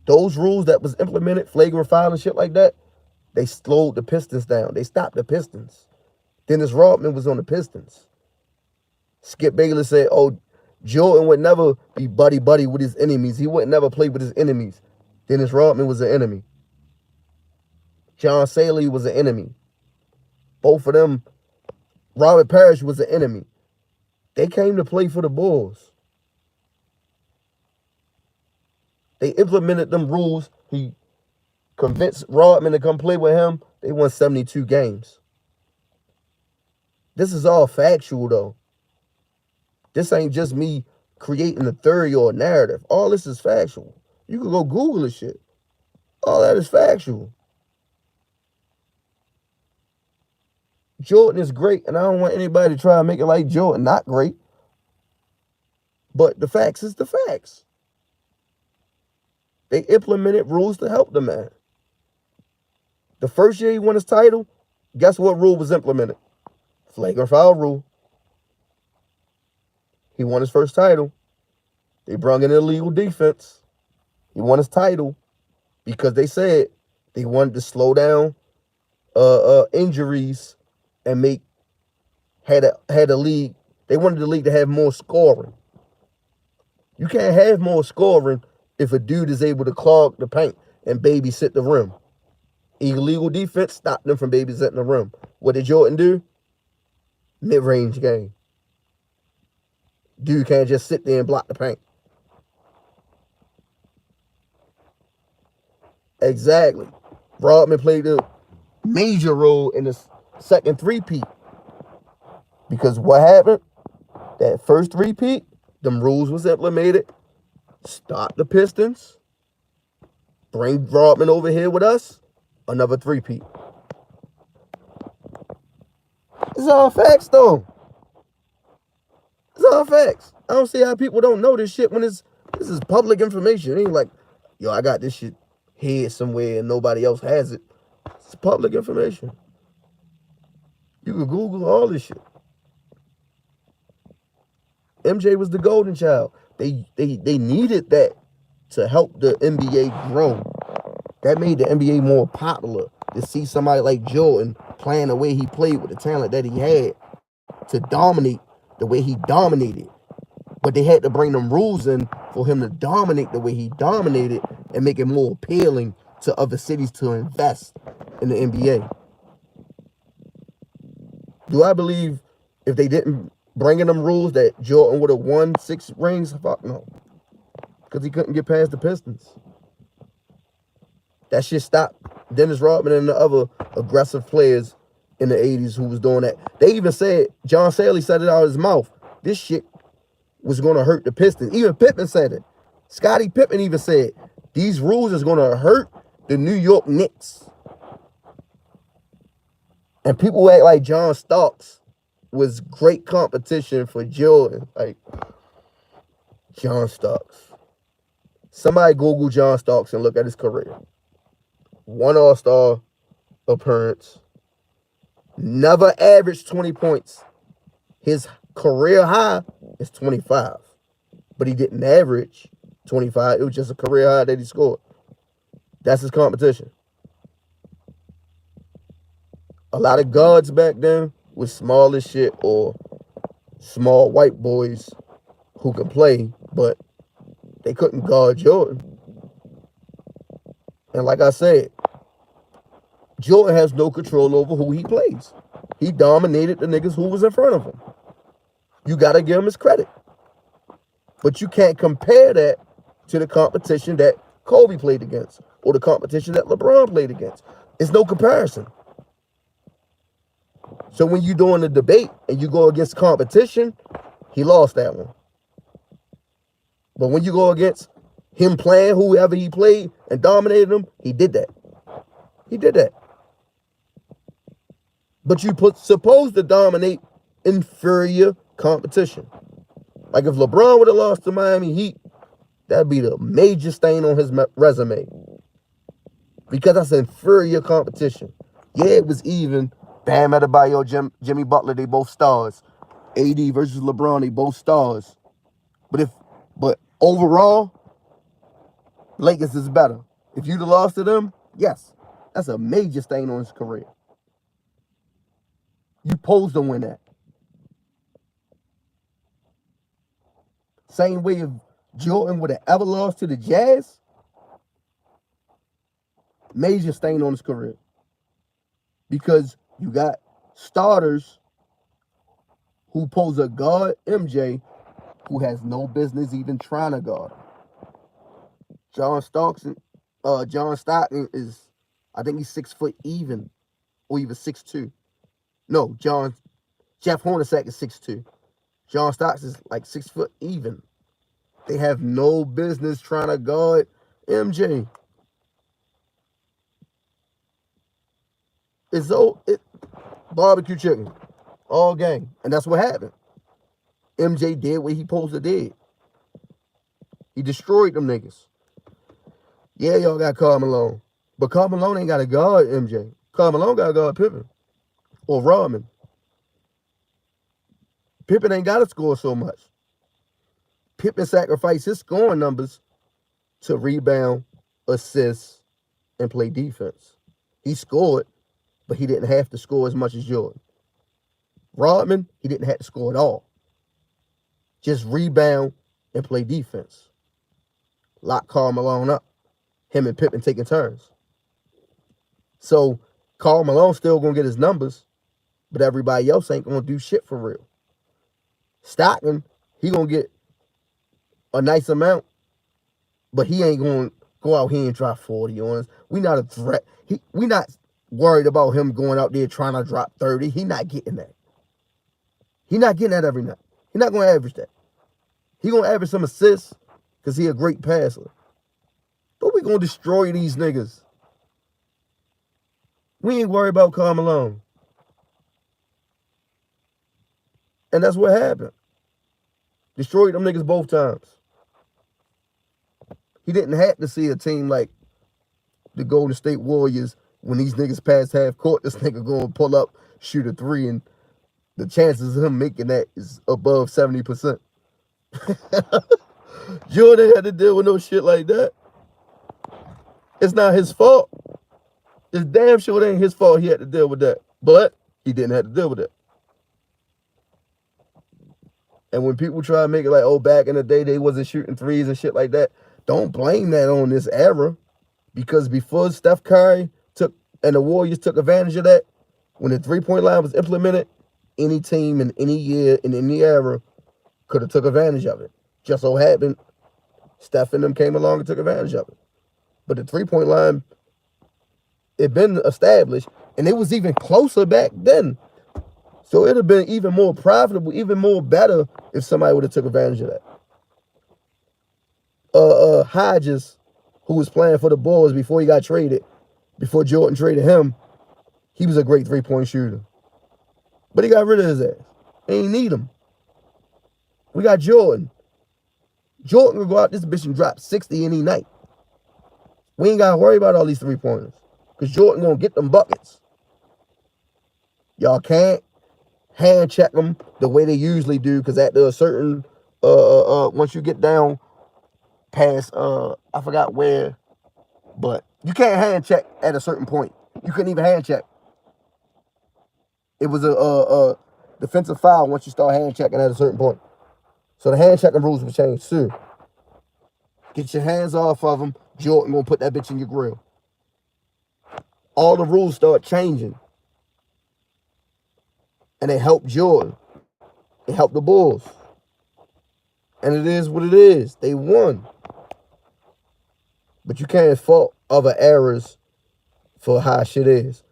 Those rules that was implemented, flagrant foul and shit like that, they slowed the Pistons down. They stopped the Pistons. Dennis Rodman was on the Pistons. Skip Bayless said, oh, Jordan would never be buddy-buddy with his enemies. He would never play with his enemies. Dennis Rodman was an enemy. John Sally was an enemy. Both of them, Robert Parrish was an enemy. They came to play for the Bulls. They implemented them rules. He convinced Rodman to come play with him. They won 72 games. This is all factual, though. This ain't just me creating a theory or a narrative. All this is factual. You can go Google this shit. All that is factual. Jordan is great, and I don't want anybody to try to make it like Jordan not great. But the facts is the facts. They implemented rules to help the man. The first year he won his title, guess what rule was implemented? Flagrant foul rule. He won his first title. They brought in illegal defense. He won his title because they said they wanted to slow down injuries and had a league. They wanted the league to have more scoring. You can't have more scoring if a dude is able to clog the paint and babysit the rim. Illegal defense stopped them from babysitting the rim. What did Jordan do? Mid-range game. Dude can't just sit there and block the paint. Exactly. Rodman played a major role in the second three-peat. Because what happened? That first three-peat, them rules was implemented. Stop the Pistons. Bring Rodman over here with us. Another three-peat. It's all facts, though. It's all facts. I don't see how people don't know this shit when this is public information. It ain't like, yo, I got this shit here somewhere and nobody else has it. It's public information. You can Google all this shit. MJ was the golden child. They needed that to help the NBA grow. That made the NBA more popular. To see somebody like Jordan playing the way he played with the talent that he had to dominate the way he dominated. But they had to bring them rules in for him to dominate the way he dominated and make it more appealing to other cities to invest in the NBA. Do I believe if they didn't bring in them rules that Jordan would have won 6 rings? Fuck no. Because he couldn't get past the Pistons. That shit stopped Dennis Rodman and the other aggressive players in the 80s who was doing that. They even said, John Sally said it out of his mouth, this shit was going to hurt the Pistons. Even Pippen said it. Scottie Pippen even said, these rules is going to hurt the New York Knicks. And people act like John Starks was great competition for Jordan. Like, John Starks. Somebody Google John Starks and look at his career. 1 All-Star appearance. Never averaged 20 points. His career high is 25. But he didn't average 25. It was just a career high that he scored. That's his competition. A lot of guards back then was small as shit or small white boys who could play, but they couldn't guard Jordan. And like I said, Jordan has no control over who he plays. He dominated the niggas who was in front of him. You got to give him his credit. But you can't compare that to the competition that Kobe played against or the competition that LeBron played against. It's no comparison. So when you're doing a debate and you go against competition, he lost that one. But when you go against him playing whoever he played and dominated him, he did that. He did that. But you supposed to dominate inferior competition. Like if LeBron would have lost to Miami Heat, that'd be the major stain on his resume. Because that's inferior competition. Yeah, it was even. Bam Adebayo, Jimmy Butler, they both stars. AD versus LeBron, they both stars. But overall, Lakers is better. If you'd have lost to them, yes, that's a major stain on his career. You supposed to win that. Same way if Jordan would have ever lost to the Jazz, major stain on his career. Because you got starters who pose a guard MJ who has no business even trying to guard him. John Stockton is, I think he's 6 foot even. or even 6'2". No, Jeff Hornacek is 6'2". John Stocks is like 6 foot even. They have no business trying to guard MJ. It's barbecue chicken all game, and that's what happened. MJ did what he supposed to did. He destroyed them niggas. Yeah, y'all got Karl Malone, but Karl Malone ain't got to guard MJ. Karl Malone got to guard Pippen or Rodman. Pippen ain't got to score so much. Pippen sacrificed his scoring numbers to rebound, assist, and play defense. He scored, but he didn't have to score as much as Jordan. Rodman, he didn't have to score at all. Just rebound and play defense. Lock Karl Malone up. Him and Pippen taking turns. So Karl Malone still gonna get his numbers, but everybody else ain't gonna do shit for real. Stockton, he gonna get a nice amount, but he ain't gonna go out here and drop 40 on us. We not a threat. We not worried about him going out there trying to drop 30. He not getting that. He not getting that every night. He not gonna average that. He gonna average some assists because he a great passer. But we gonna destroy these niggas. We ain't worried about Karl Malone. And that's what happened. Destroyed them niggas both times. He didn't have to see a team like the Golden State Warriors when these niggas pass half court. This nigga gonna pull up, shoot a three, and the chances of him making that is above 70%. Jordan had to deal with no shit like that. It's not his fault. It's damn sure it ain't his fault he had to deal with that. But he didn't have to deal with it. And when people try to make it like, oh, back in the day they wasn't shooting threes and shit like that, don't blame that on this era. Because before Steph Curry and the Warriors took advantage of that, when the three-point line was implemented, any team in any year, in any era, could have took advantage of it. Just so happened, Steph and them came along and took advantage of it. But the three-point line, it been established, and it was even closer back then. So it'd have been even more profitable, even more better if somebody would have took advantage of that. Hodges, who was playing for the Bulls before he got traded, before Jordan traded him, he was a great three-point shooter. But he got rid of his ass. He ain't need him. We got Jordan. Jordan will go out this bitch and drop 60 any night. We ain't got to worry about all these three-pointers. Because Jordan going to get them buckets. Y'all can't hand check them the way they usually do. Because at a certain, once you get down past, I forgot where, but you can't hand check at a certain point. You couldn't even hand check. It was a defensive foul once you start hand checking at a certain point. So the hand checking rules will change soon. Get your hands off of them. Jordan gonna put that bitch in your grill. All the rules start changing. And it helped Jordan. It helped the Bulls. And it is what it is. They won. But you can't fault other errors for how shit is.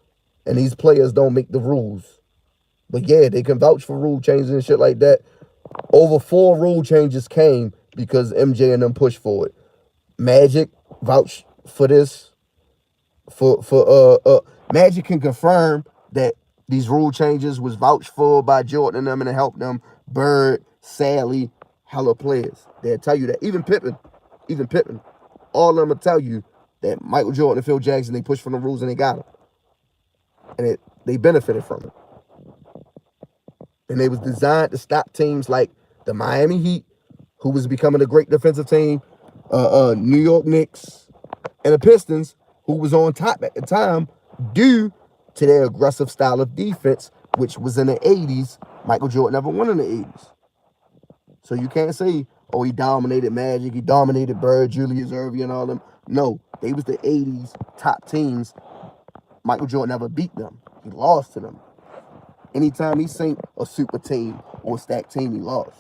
And these players don't make the rules. But yeah, they can vouch for rule changes and shit like that. Over 4 rule changes came because MJ and them pushed for it. Magic vouch for this. Magic can confirm that these rule changes was vouched for by Jordan and them, and it helped them. Bird, Sally, hella players. They'll tell you that. Even Pippen. All of them will tell you that Michael Jordan and Phil Jackson, they pushed for the rules and they got them. And they benefited from it. And they was designed to stop teams like the Miami Heat, who was becoming a great defensive team, New York Knicks, and the Pistons, who was on top at the time due to their aggressive style of defense, which was in the 80s. Michael Jordan never won in the 80s. So you can't say, oh, he dominated Magic, he dominated Bird, Julius Erving, and all them. No, they was the 80s top teams. Michael Jordan never beat them. He lost to them. Anytime he seen a super team or a stacked team, he lost.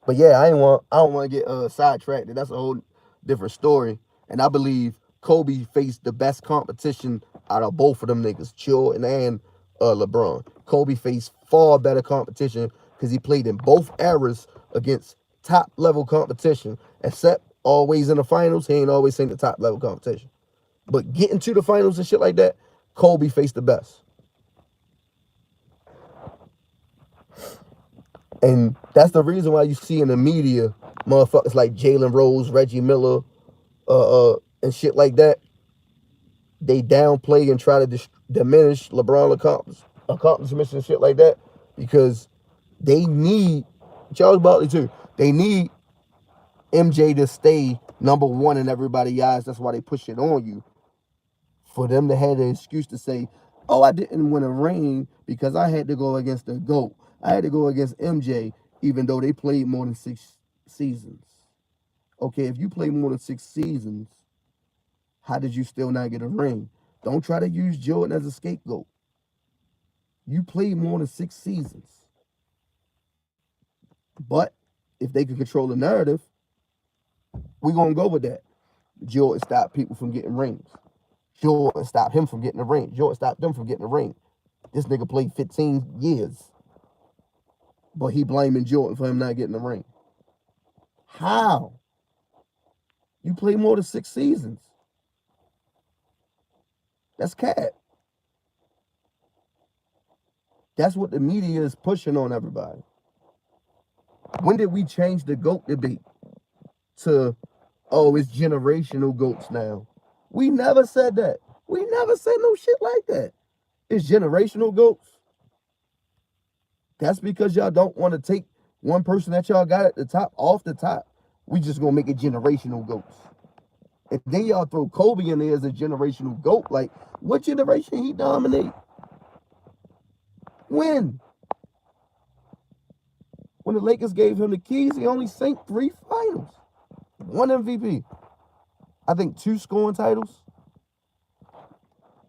But yeah, I don't want to get sidetracked. That's a whole different story. And I believe Kobe faced the best competition out of both of them niggas, Jordan and LeBron. Kobe faced far better competition because he played in both eras against top level competition, except always in the finals. He ain't always seen the top level competition. But getting to the finals and shit like that, Kobe faced the best. And that's the reason why you see in the media motherfuckers like Jalen Rose, Reggie Miller, and shit like that. They downplay and try to diminish LeBron accomplishments and shit like that because they need Charles Barkley too. They need MJ to stay number one in everybody's eyes. That's why they push it on you. For them to have the excuse to say, oh, I didn't win a ring because I had to go against the GOAT. I had to go against MJ, even though they played more than 6 seasons. Okay, if you play more than 6 seasons, how did you still not get a ring? Don't try to use Jordan as a scapegoat. You played more than 6 seasons. But if they can control the narrative, we're going to go with that. Jordan stopped people from getting rings. Jordan stopped him from getting a ring. Jordan stopped them from getting a ring. This nigga played 15 years. But he blaming Jordan for him not getting a ring. How? You play more than 6 seasons. That's cap. That's what the media is pushing on everybody. When did we change the GOAT debate to, oh, it's generational GOATs now? We never said that. We never said no shit like that. It's generational GOATs. That's because y'all don't want to take one person that y'all got at the top off the top. We just gonna make it generational GOATs. And then y'all throw Kobe in there as a generational GOAT. Like, what generation he dominate? When? When the Lakers gave him the keys, he only sank 3 finals. 1 MVP. I think 2 scoring titles.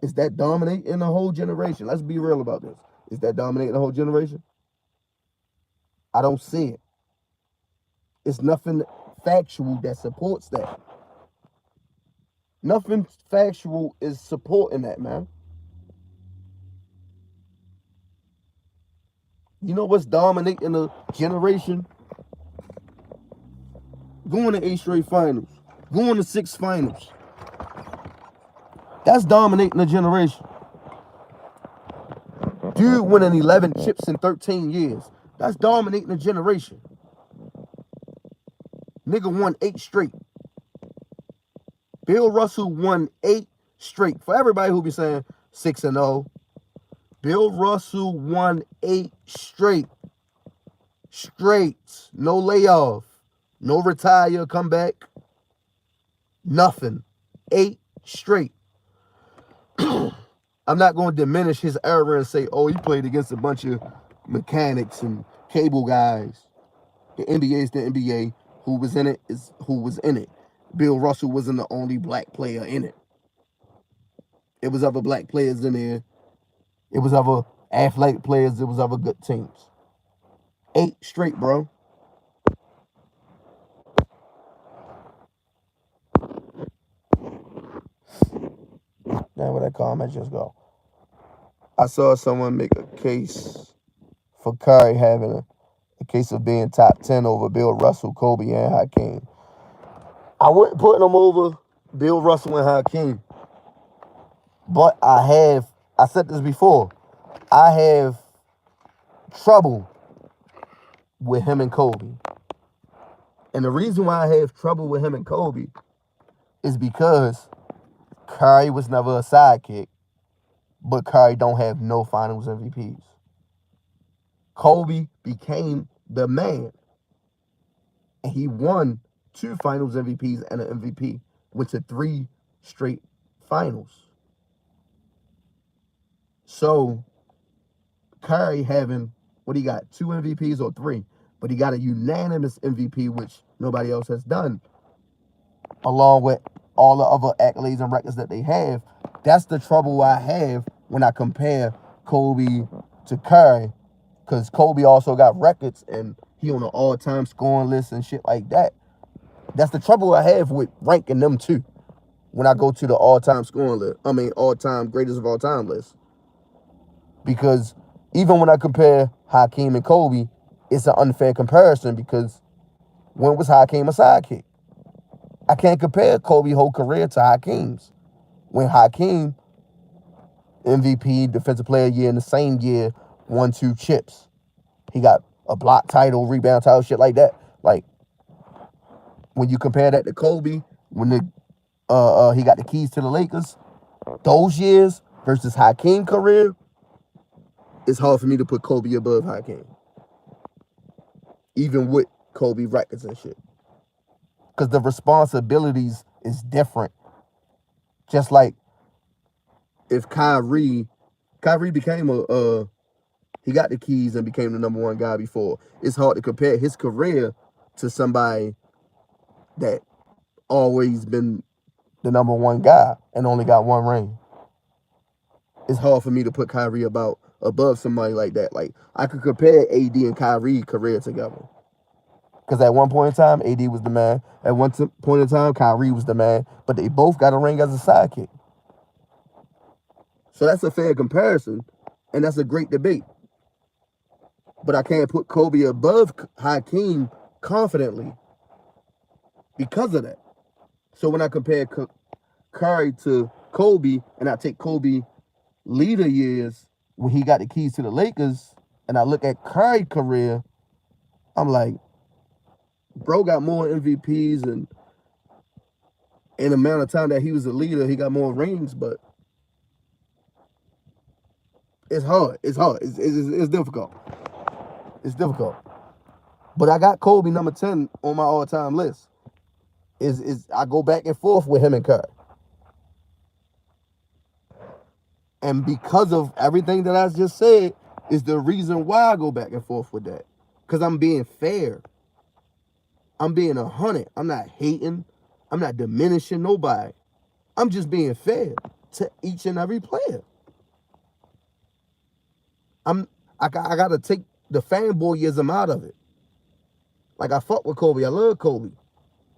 Is that dominating the whole generation? Let's be real about this. Is that dominating the whole generation? I don't see it. It's nothing factual that supports that. Nothing factual is supporting that, man. You know what's dominating the generation? Going to 8 straight finals. Going to 6 finals. That's dominating the generation. Dude winning 11 chips in 13 years. That's dominating the generation. Nigga won 8 straight. Bill Russell won 8 straight. For everybody who be saying 6-0, Bill Russell won 8 straight. Straight. No layoff. No retire, come back. Nothing. 8 straight. I'm not going to diminish his era and say, oh, he played against a bunch of mechanics and cable guys. The NBA is the NBA. Who was in it is who was in it. Bill Russell wasn't the only black player in it. It was other black players in there. It was other athletic players. It was other good teams. 8 straight, bro. Now where that comment just go? I saw someone make a case for Curry having a case of being top 10 over Bill Russell, Kobe, and Hakeem. I wouldn't put him over Bill Russell and Hakeem. But I said this before, I have trouble with him and Kobe. And the reason why I have trouble with him and Kobe is because Curry was never a sidekick, but Curry don't have no finals MVPs. Kobe became the man. And he won 2 finals MVPs and an MVP. Went to 3 straight finals. So, Curry having, what he got, 2 MVPs or 3? But he got a unanimous MVP, which nobody else has done. Along with all the other accolades and records that they have. That's the trouble I have when I compare Kobe to Curry. Because Kobe also got records and he on an all-time scoring list and shit like that. That's the trouble I have with ranking them two. when I go to the all-time scoring list. I mean, all-time greatest of all time list. Because even when I compare Hakeem and Kobe, it's an unfair comparison because when was Hakeem a sidekick? I can't compare Kobe's whole career to Hakeem's. When Hakeem, MVP, Defensive Player of the Year in the same year, won 2 chips. He got a block title, rebound title, shit like that. Like, when you compare that to Kobe, when he got the keys to the Lakers, those years versus Hakeem's career, it's hard for me to put Kobe above Hakeem. Even with Kobe records and shit. Because the responsibilities is different. Just like if Kyrie became he got the keys and became the number 1 guy before. It's hard to compare his career to somebody that always been the number 1 guy and only got 1 ring. It's hard for me to put Kyrie above somebody like that. Like, I could compare AD and Kyrie career together. Because at one point in time, AD was the man. At one point in time, Kyrie was the man. But they both got a ring as a sidekick. So that's a fair comparison. And that's a great debate. But I can't put Kobe above Hakeem confidently because of that. So when I compare Curry to Kobe, and I take Kobe leader years when he got the keys to the Lakers, and I look at Curry's career, I'm like, bro got more MVPs, and in the amount of time that he was a leader, he got more rings, but it's hard. It's hard. It's difficult. It's difficult. But I got Kobe number 10 on my all-time list. I go back and forth with him and Curry. And because of everything that I just said, is the reason why I go back and forth with that. Because I'm being fair. I'm being 100. I'm not hating. I'm not diminishing nobody. I'm just being fair to each and every player. I got to take the fanboyism out of it. Like, I fuck with Kobe. I love Kobe.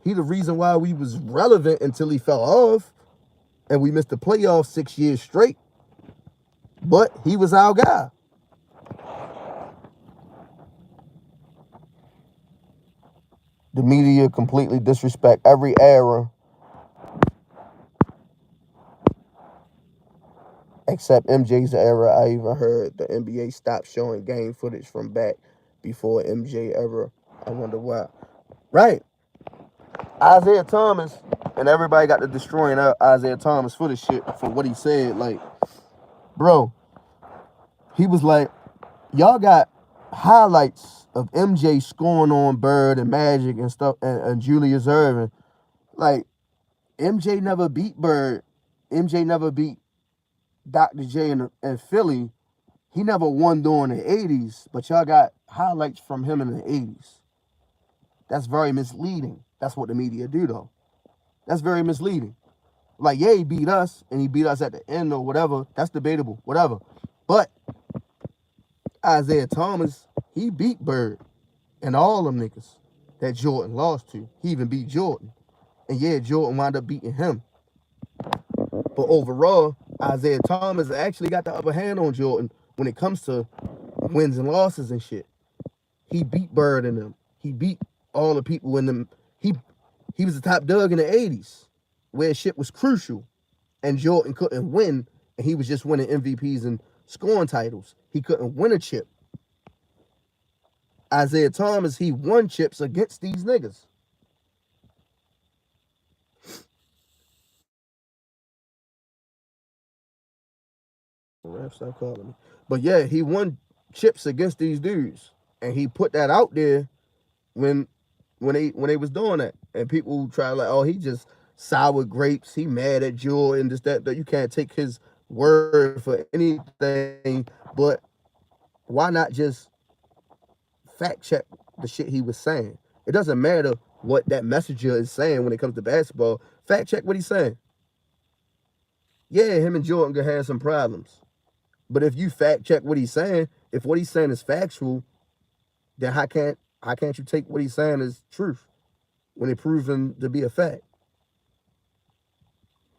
He the reason why we was relevant until he fell off. And we missed the playoffs 6 years straight. But he was our guy. The media completely disrespect every era except MJ's era. I even heard the NBA stopped showing game footage from back before MJ era. I wonder why. Right. Isaiah Thomas, and everybody got to destroying Isaiah Thomas for this shit, for what he said. Like, bro, he was like, y'all got highlights of MJ scoring on Bird and Magic and stuff, and Julius Erving. Like, MJ never beat Bird. MJ never beat Dr. J in Philly. He never won during the 80s, but y'all got highlights from him in the 80s. That's very misleading. That's what the media do, though. That's very misleading. Like, yeah, he beat us, and he beat us at the end or whatever. That's debatable, whatever. But Isaiah Thomas, he beat Bird and all them niggas that Jordan lost to. He even beat Jordan. And yeah, Jordan wound up beating him. But overall, Isaiah Thomas actually got the upper hand on Jordan when it comes to wins and losses and shit. He beat Bird in them. He beat all the people in them. He was the top dog in the 80s where shit was crucial. And Jordan couldn't win, and he was just winning MVPs and scoring titles. He couldn't win a chip. Isaiah Thomas, he won chips against these niggas. Stop calling me. But yeah, he won chips against these dudes, and he put that out there when they was doing that, and people try like, oh, he just sour grapes. He mad at Jordan, this that. You can't take his word for anything. But why not just fact check the shit he was saying? It doesn't matter what that messenger is saying when it comes to basketball. Fact check what he's saying. Yeah, him and Jordan could have some problems. But if you fact check what he's saying, if what he's saying is factual, then how can't you take what he's saying as truth when it proves him to be a fact?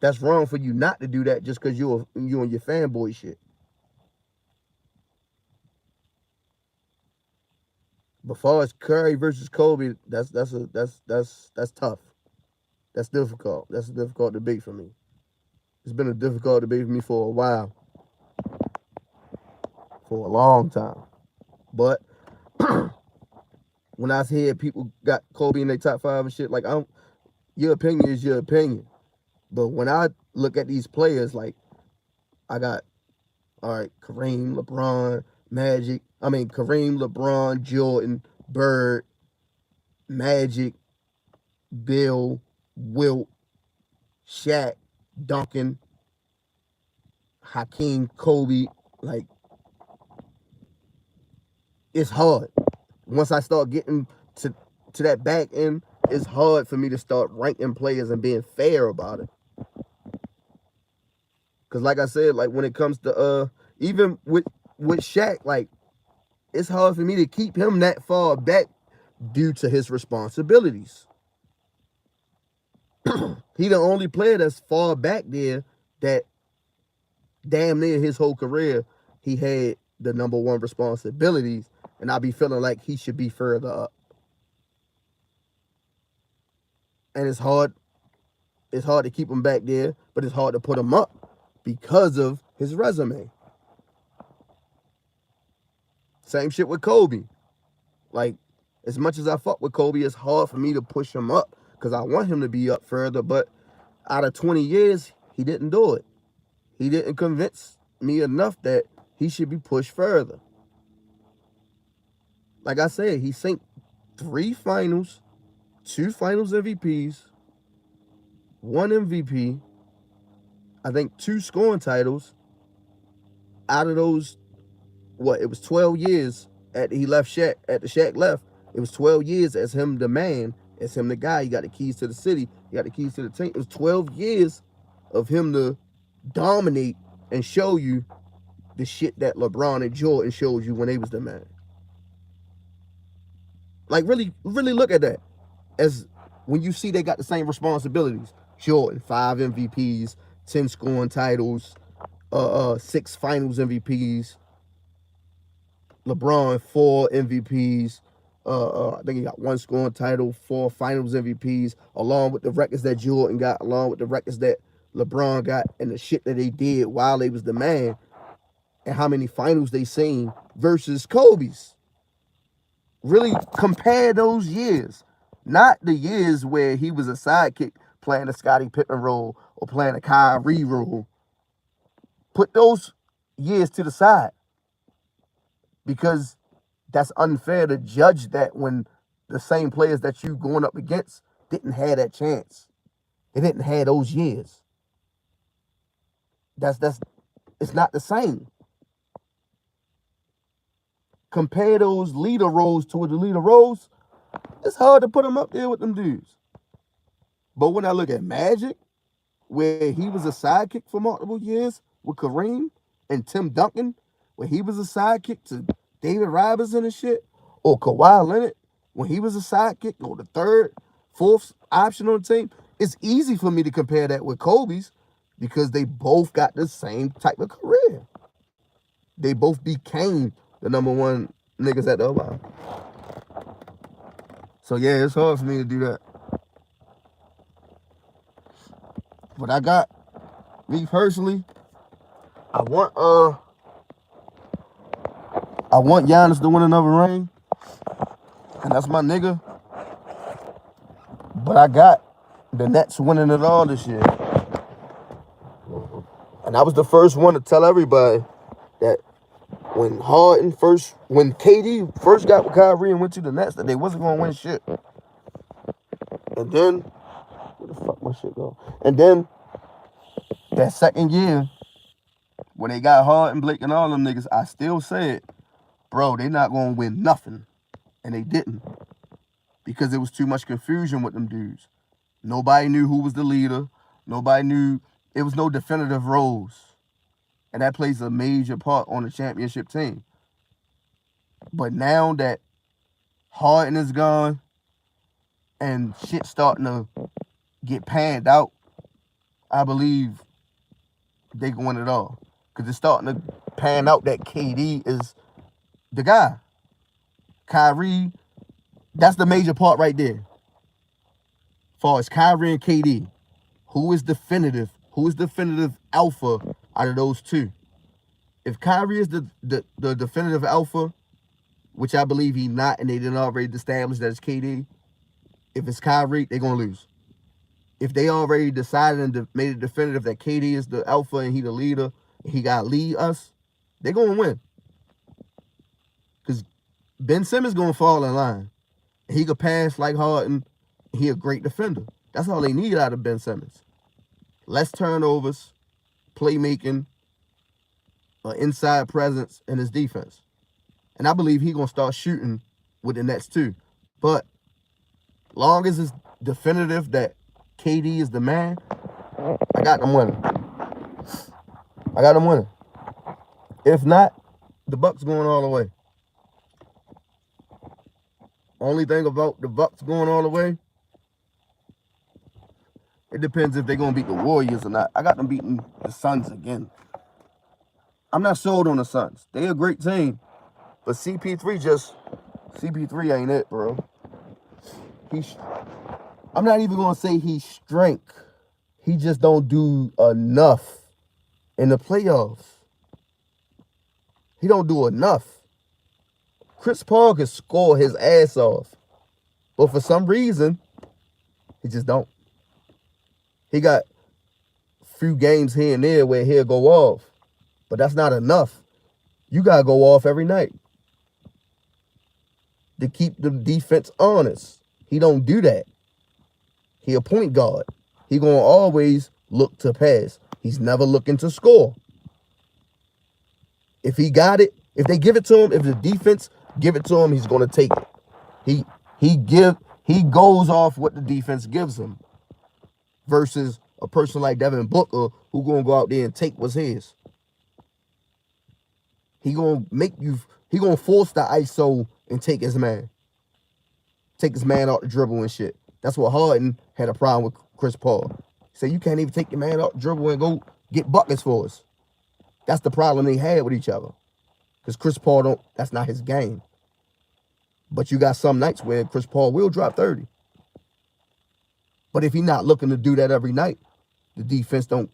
That's wrong for you not to do that just because you and your fanboy shit. But far as Curry versus Kobe, that's tough. That's difficult. That's a difficult debate for me. It's been a difficult debate for me for a while, for a long time. But when I hear people got Kobe in their top five and shit, like your opinion is your opinion. But when I look at these players, like I got all right, Kareem, LeBron, Magic. I mean Kareem, LeBron, Jordan, Bird, Magic, Bill, Wilt, Shaq, Duncan, Hakeem, Kobe. Like it's hard. Once I start getting to that back end, it's hard for me to start ranking players and being fair about it. Cause like I said, like when it comes to even with Shaq, like it's hard for me to keep him that far back due to his responsibilities. He the only player that's far back there that damn near his whole career he had the number one responsibilities, and I be feeling like he should be further up. And it's hard to keep him back there, but it's hard to put him up because of his resume. Same shit with Kobe. Like, as much as I fuck with Kobe, it's hard for me to push him up because I want him to be up further. But out of 20 years, he didn't do it. He didn't convince me enough that he should be pushed further. Like I said, he synced 3 finals, 2 finals MVPs, 1 MVP, I think 2 scoring titles. Out of those, it was 12 years at he left Shaq, at the Shaq left. It was 12 years as him the man, as him the guy. He got the keys to the city. He got the keys to the team. It was 12 years of him to dominate and show you the shit that LeBron and Jordan showed you when they was the man. Like really, really look at that. As when you see they got the same responsibilities. Jordan, 5 MVPs, 10 scoring titles, 6 finals MVPs. LeBron, 4 MVPs. I think he got 1 scoring title, 4 finals MVPs, along with the records that Jordan got, along with the records that LeBron got, and the shit that they did while they was the man, and how many finals they seen versus Kobe's. Really compare those years. Not the years where he was a sidekick playing a Scottie Pippen role or playing a Kyrie role. Put those years to the side. Because that's unfair to judge that when the same players that you going up against didn't have that chance. They didn't have those years. That's it's not the same. Compare those leader roles to the leader roles. It's hard to put them up there with them dudes. But when I look at Magic, where he was a sidekick for multiple years with Kareem and Tim Duncan, where he was a sidekick to David Robinson and shit, or Kawhi Leonard, when he was a sidekick or the third, fourth option on the team, it's easy for me to compare that with Kobe's because they both got the same type of career. They both became the number one niggas at the O-line. So yeah, it's hard for me to do that. But I got, me personally, I want Giannis to win another ring. And that's my nigga. But I got the Nets winning it all this year. And I was the first one to tell everybody that when KD first got with Kyrie and went to the Nets, that they wasn't gonna win shit. And then, where the fuck my shit go? And then that second year, when they got Harden, Blake, and all them niggas, I still said, bro, they not gonna win nothing. And they didn't. Because there was too much confusion with them dudes. Nobody knew who was the leader. Nobody knew. It was no definitive roles. And that plays a major part on the championship team. But now that Harden is gone and shit starting to get panned out, I believe they can win it all. Because it's starting to pan out that KD is the guy. Kyrie, that's the major part right there. As far as Kyrie and KD, who is definitive? Who is definitive alpha out of those two? If Kyrie is the definitive alpha, which I believe he's not, and they didn't already establish that it's KD, if it's Kyrie, they're going to lose. If they already decided and made it definitive that KD is the alpha and he the leader, and he got to lead us, they're going to win. Because Ben Simmons going to fall in line. He could pass like Harden. He a great defender. That's all they need out of Ben Simmons. Less turnovers, playmaking, inside presence, and his defense. And I believe he's going to start shooting with the Nets too. But long as it's definitive that KD is the man, I got them winning. I got them winning. If not, the Bucks going all the way. Only thing about the Bucks going all the way, it depends if they're going to beat the Warriors or not. I got them beating the Suns again. I'm not sold on the Suns. They a great team. But CP3 ain't it, bro. I'm not even going to say he's strength. He just don't do enough in the playoffs. He don't do enough. Chris Paul can score his ass off. But for some reason, he just don't. He got a few games here and there where he'll go off. But that's not enough. You got to go off every night to keep the defense honest. He don't do that. He a point guard. He going to always look to pass. He's never looking to score. If he got it, if they give it to him, if the defense give it to him, he's going to take it. He goes off what the defense gives him versus a person like Devin Booker who going to go out there and take what's his. He going to force the ISO and take his man. Take his man out the dribble and shit. That's what Harden had a problem with Chris Paul. He said, you can't even take your man out the dribble and go get buckets for us. That's the problem they had with each other. Because Chris Paul that's not his game. But you got some nights where Chris Paul will drop 30. But if he's not looking to do that every night, the defense they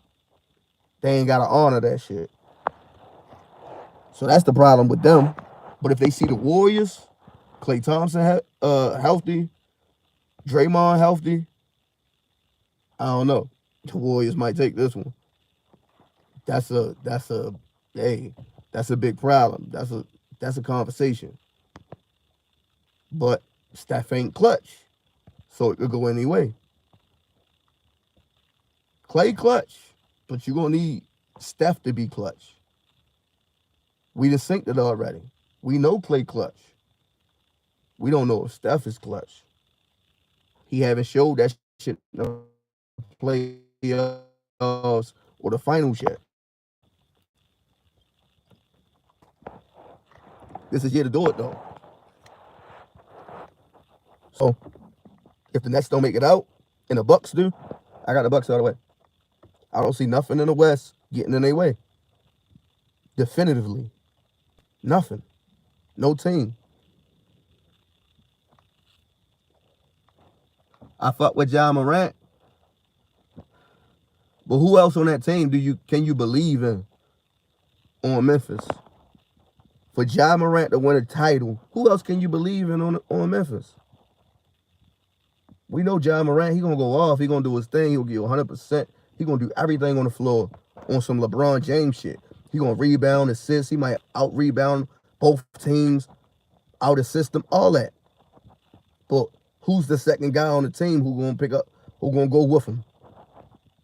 ain't got to honor that shit. So that's the problem with them. But if they see the Warriors, Klay Thompson healthy, Draymond healthy, I don't know. The Warriors might take this one. That's a big problem. That's a conversation. But Steph ain't clutch, so it could go any way. Klay clutch, but you're gonna need Steph to be clutch. We just synced it already. We know Klay clutch. We don't know if Steph is clutch. He haven't showed that shit in the playoffs or the finals yet. This is year to do it, though. So, if the Nets don't make it out, and the Bucks do, I got the Bucks all the way. I don't see nothing in the West getting in their way. Definitively. Nothing. No team. I fuck with Ja Morant. But who else on that team can you believe in on Memphis? For Ja Morant to win a title, who else can you believe in on Memphis? We know Ja Morant, he going to go off. He going to do his thing. He'll give you 100%. He going to do everything on the floor on some LeBron James shit. He going to rebound, assist. He might out-rebound both teams, out-assist them, all that. But who's the second guy on the team who going to pick up, who going to go with him?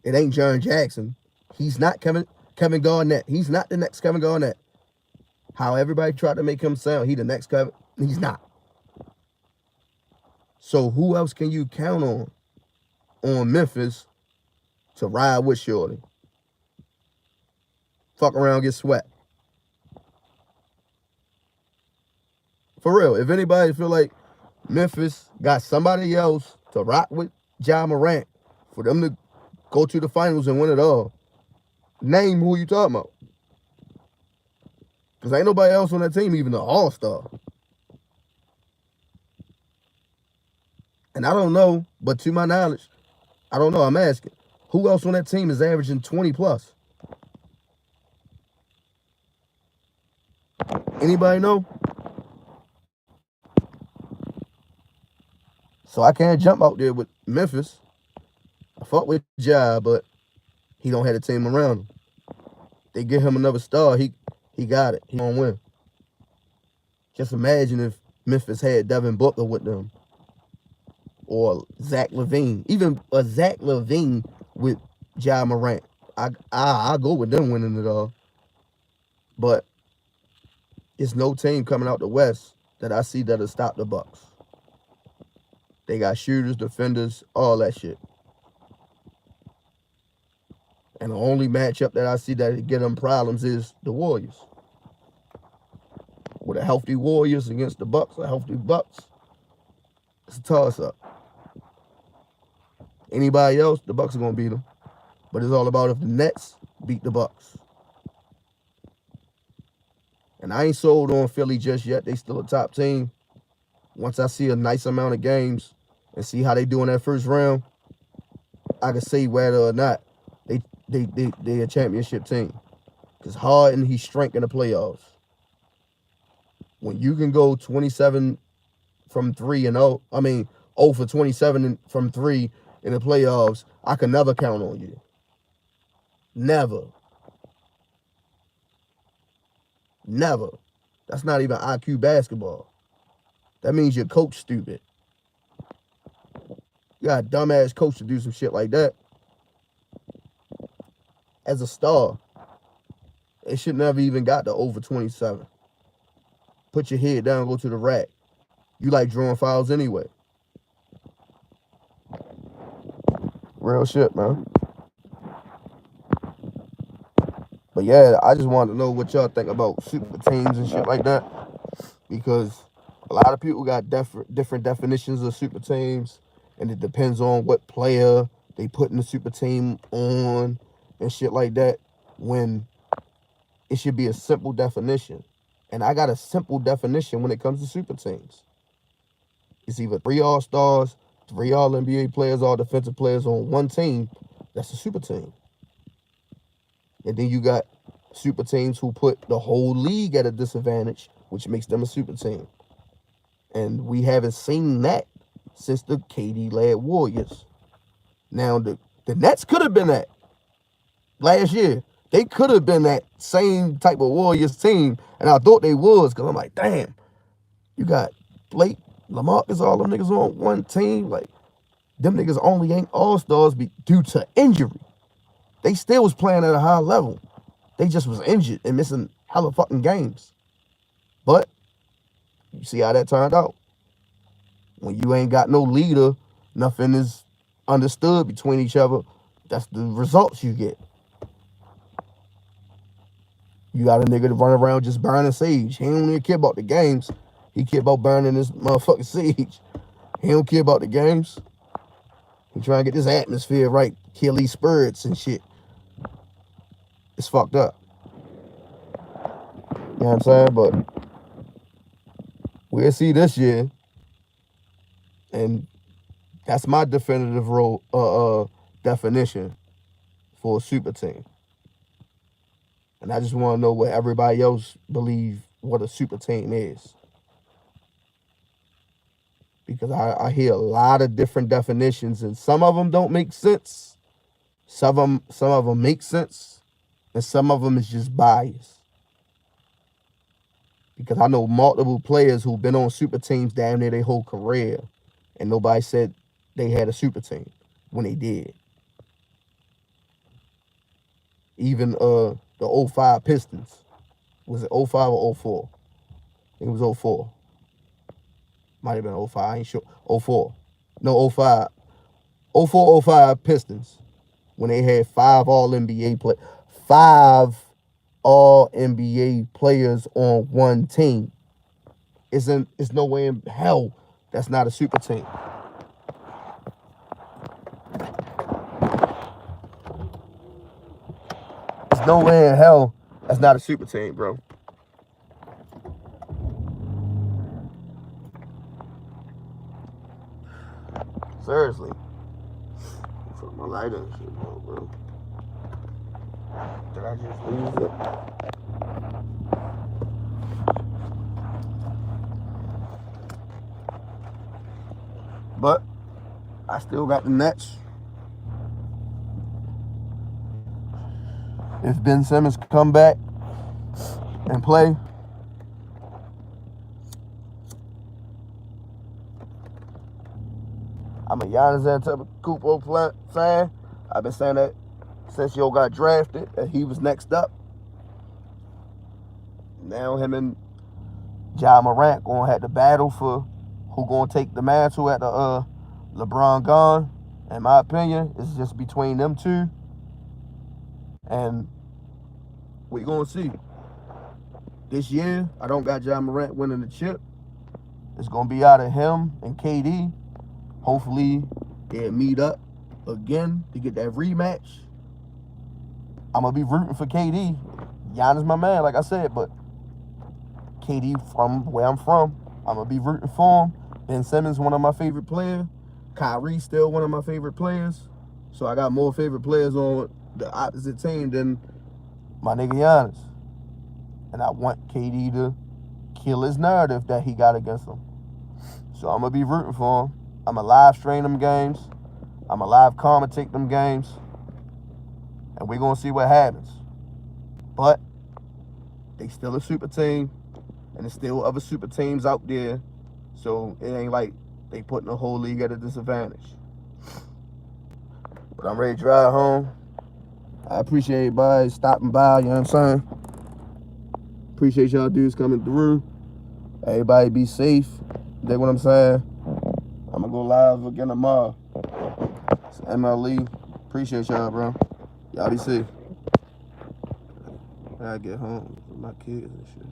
It ain't Jaren Jackson. He's not Kevin Garnett. He's not the next Kevin Garnett. How everybody tried to make him sound, he the next Kevin. He's not. So who else can you count on Memphis to ride with Shorty? Fuck around, get swept. For real, if anybody feel like Memphis got somebody else to rock with Ja Morant, for them to go to the finals and win it all. Name who you talking about. Because ain't nobody else on that team even an all-star. And I don't know, but to my knowledge, I don't know, I'm asking. Who else on that team is averaging 20 plus? Anybody know? So I can't jump out there with Memphis. I fought with Ja, but he don't have a team around him. They give him another star, he got it. He gonna win. Just imagine if Memphis had Devin Booker with them. Or Zach LaVine. Even a Zach LaVine with Ja Morant. I'll go with them winning it all. But it's no team coming out the West that I see that'll stop the Bucks. They got shooters, defenders, all that shit. And the only matchup that I see that get them problems is the Warriors. With a healthy Warriors against the Bucks, a healthy Bucks, it's a toss-up. Anybody else, the Bucks are gonna beat them. But it's all about if the Nets beat the Bucks. And I ain't sold on Philly just yet. They still a top team. Once I see a nice amount of games and see how they do in that first round, I can say whether or not they a championship team. Because Harden, he's strength in the playoffs. When you can go 27 from 3 and 0, 0 for 27 from 3 in the playoffs, I can never count on you. Never. Never. That's not even IQ basketball. That means your coach stupid. You got a dumbass coach to do some shit like that. As a star, it should never even got to over 27. Put your head down, go to the rack. You like drawing fouls anyway. Real shit, man. But yeah, I just wanted to know what y'all think about super teams and shit like that. Because a lot of people got different definitions of super teams. And it depends on what player they put in the super team on and shit like that. When it should be a simple definition. And I got a simple definition when it comes to super teams. It's either 3 all-stars, 3 all-NBA players, all defensive players on one team. That's a super team. And then you got super teams who put the whole league at a disadvantage, which makes them a super team. And we haven't seen that since the KD-led Warriors. Now, the Nets could have been that last year. They could have been that same type of Warriors team, and I thought they was, because I'm like, damn, you got Blake, LaMarcus, all them niggas on one team. Like, them niggas only ain't all-stars due to injury. They still was playing at a high level. They just was injured and missing hella fucking games. But you see how that turned out. When you ain't got no leader, nothing is understood between each other. That's the results you get. You got a nigga to run around just burning sage. He don't even care about the games. He care about burning this motherfucking sage. He don't care about the games. He trying to get this atmosphere right. Kill these spirits and shit. It's fucked up. You know what I'm saying? But we'll see this year. And that's my definitive definition for a super team. And I just want to know what everybody else believe what a super team is. Because I hear a lot of different definitions, and some of them don't make sense. Some of them make sense, and some of them is just bias. Because I know multiple players who've been on super teams damn near their whole career, and nobody said they had a super team when they did. Even the 05 Pistons. Was it 05 or 04? I think it was 04. Might have been 05, I ain't sure. 04. No, 05. 04, 05 Pistons. When they had 5 All-NBA players. 5 All-NBA players on one team. It's no way in hell that's not a super team. There's no way in hell that's not a super team, bro. Seriously. Put my lighter and shit, bro. Did I just lose it? But I still got the Nets. If Ben Simmons come back and play, I'm a Giannis Antetokounmpo fan. I've been saying that since Yo got drafted, that he was next up. Now him and Ja Morant gonna have to battle for who gonna take the mantle at the LeBron gone. In my opinion, it's just between them two. And we gonna see. This year, I don't got Ja Morant winning the chip. It's gonna be out of him and KD. Hopefully, they'll meet up again to get that rematch. I'm gonna be rooting for KD. Giannis my man, like I said, but KD from where I'm from, I'm gonna be rooting for him. Ben Simmons, one of my favorite players. Kyrie, still one of my favorite players. So I got more favorite players on the opposite team than my nigga Giannis. And I want KD to kill his narrative that he got against him. So I'm gonna be rooting for him. I'm gonna live stream them games. I'm gonna live commentate them games. And we're gonna see what happens. But they still a super team. And there's still other super teams out there. So it ain't like they putting the whole league at a disadvantage. But I'm ready to drive home. I appreciate everybody stopping by, you know what I'm saying? Appreciate y'all dudes coming through. Everybody be safe. Dig what I'm saying? I'm gonna go live again tomorrow. It's M.L.E. Appreciate y'all, bro. Y'all be safe. I gotta get home with my kids and shit.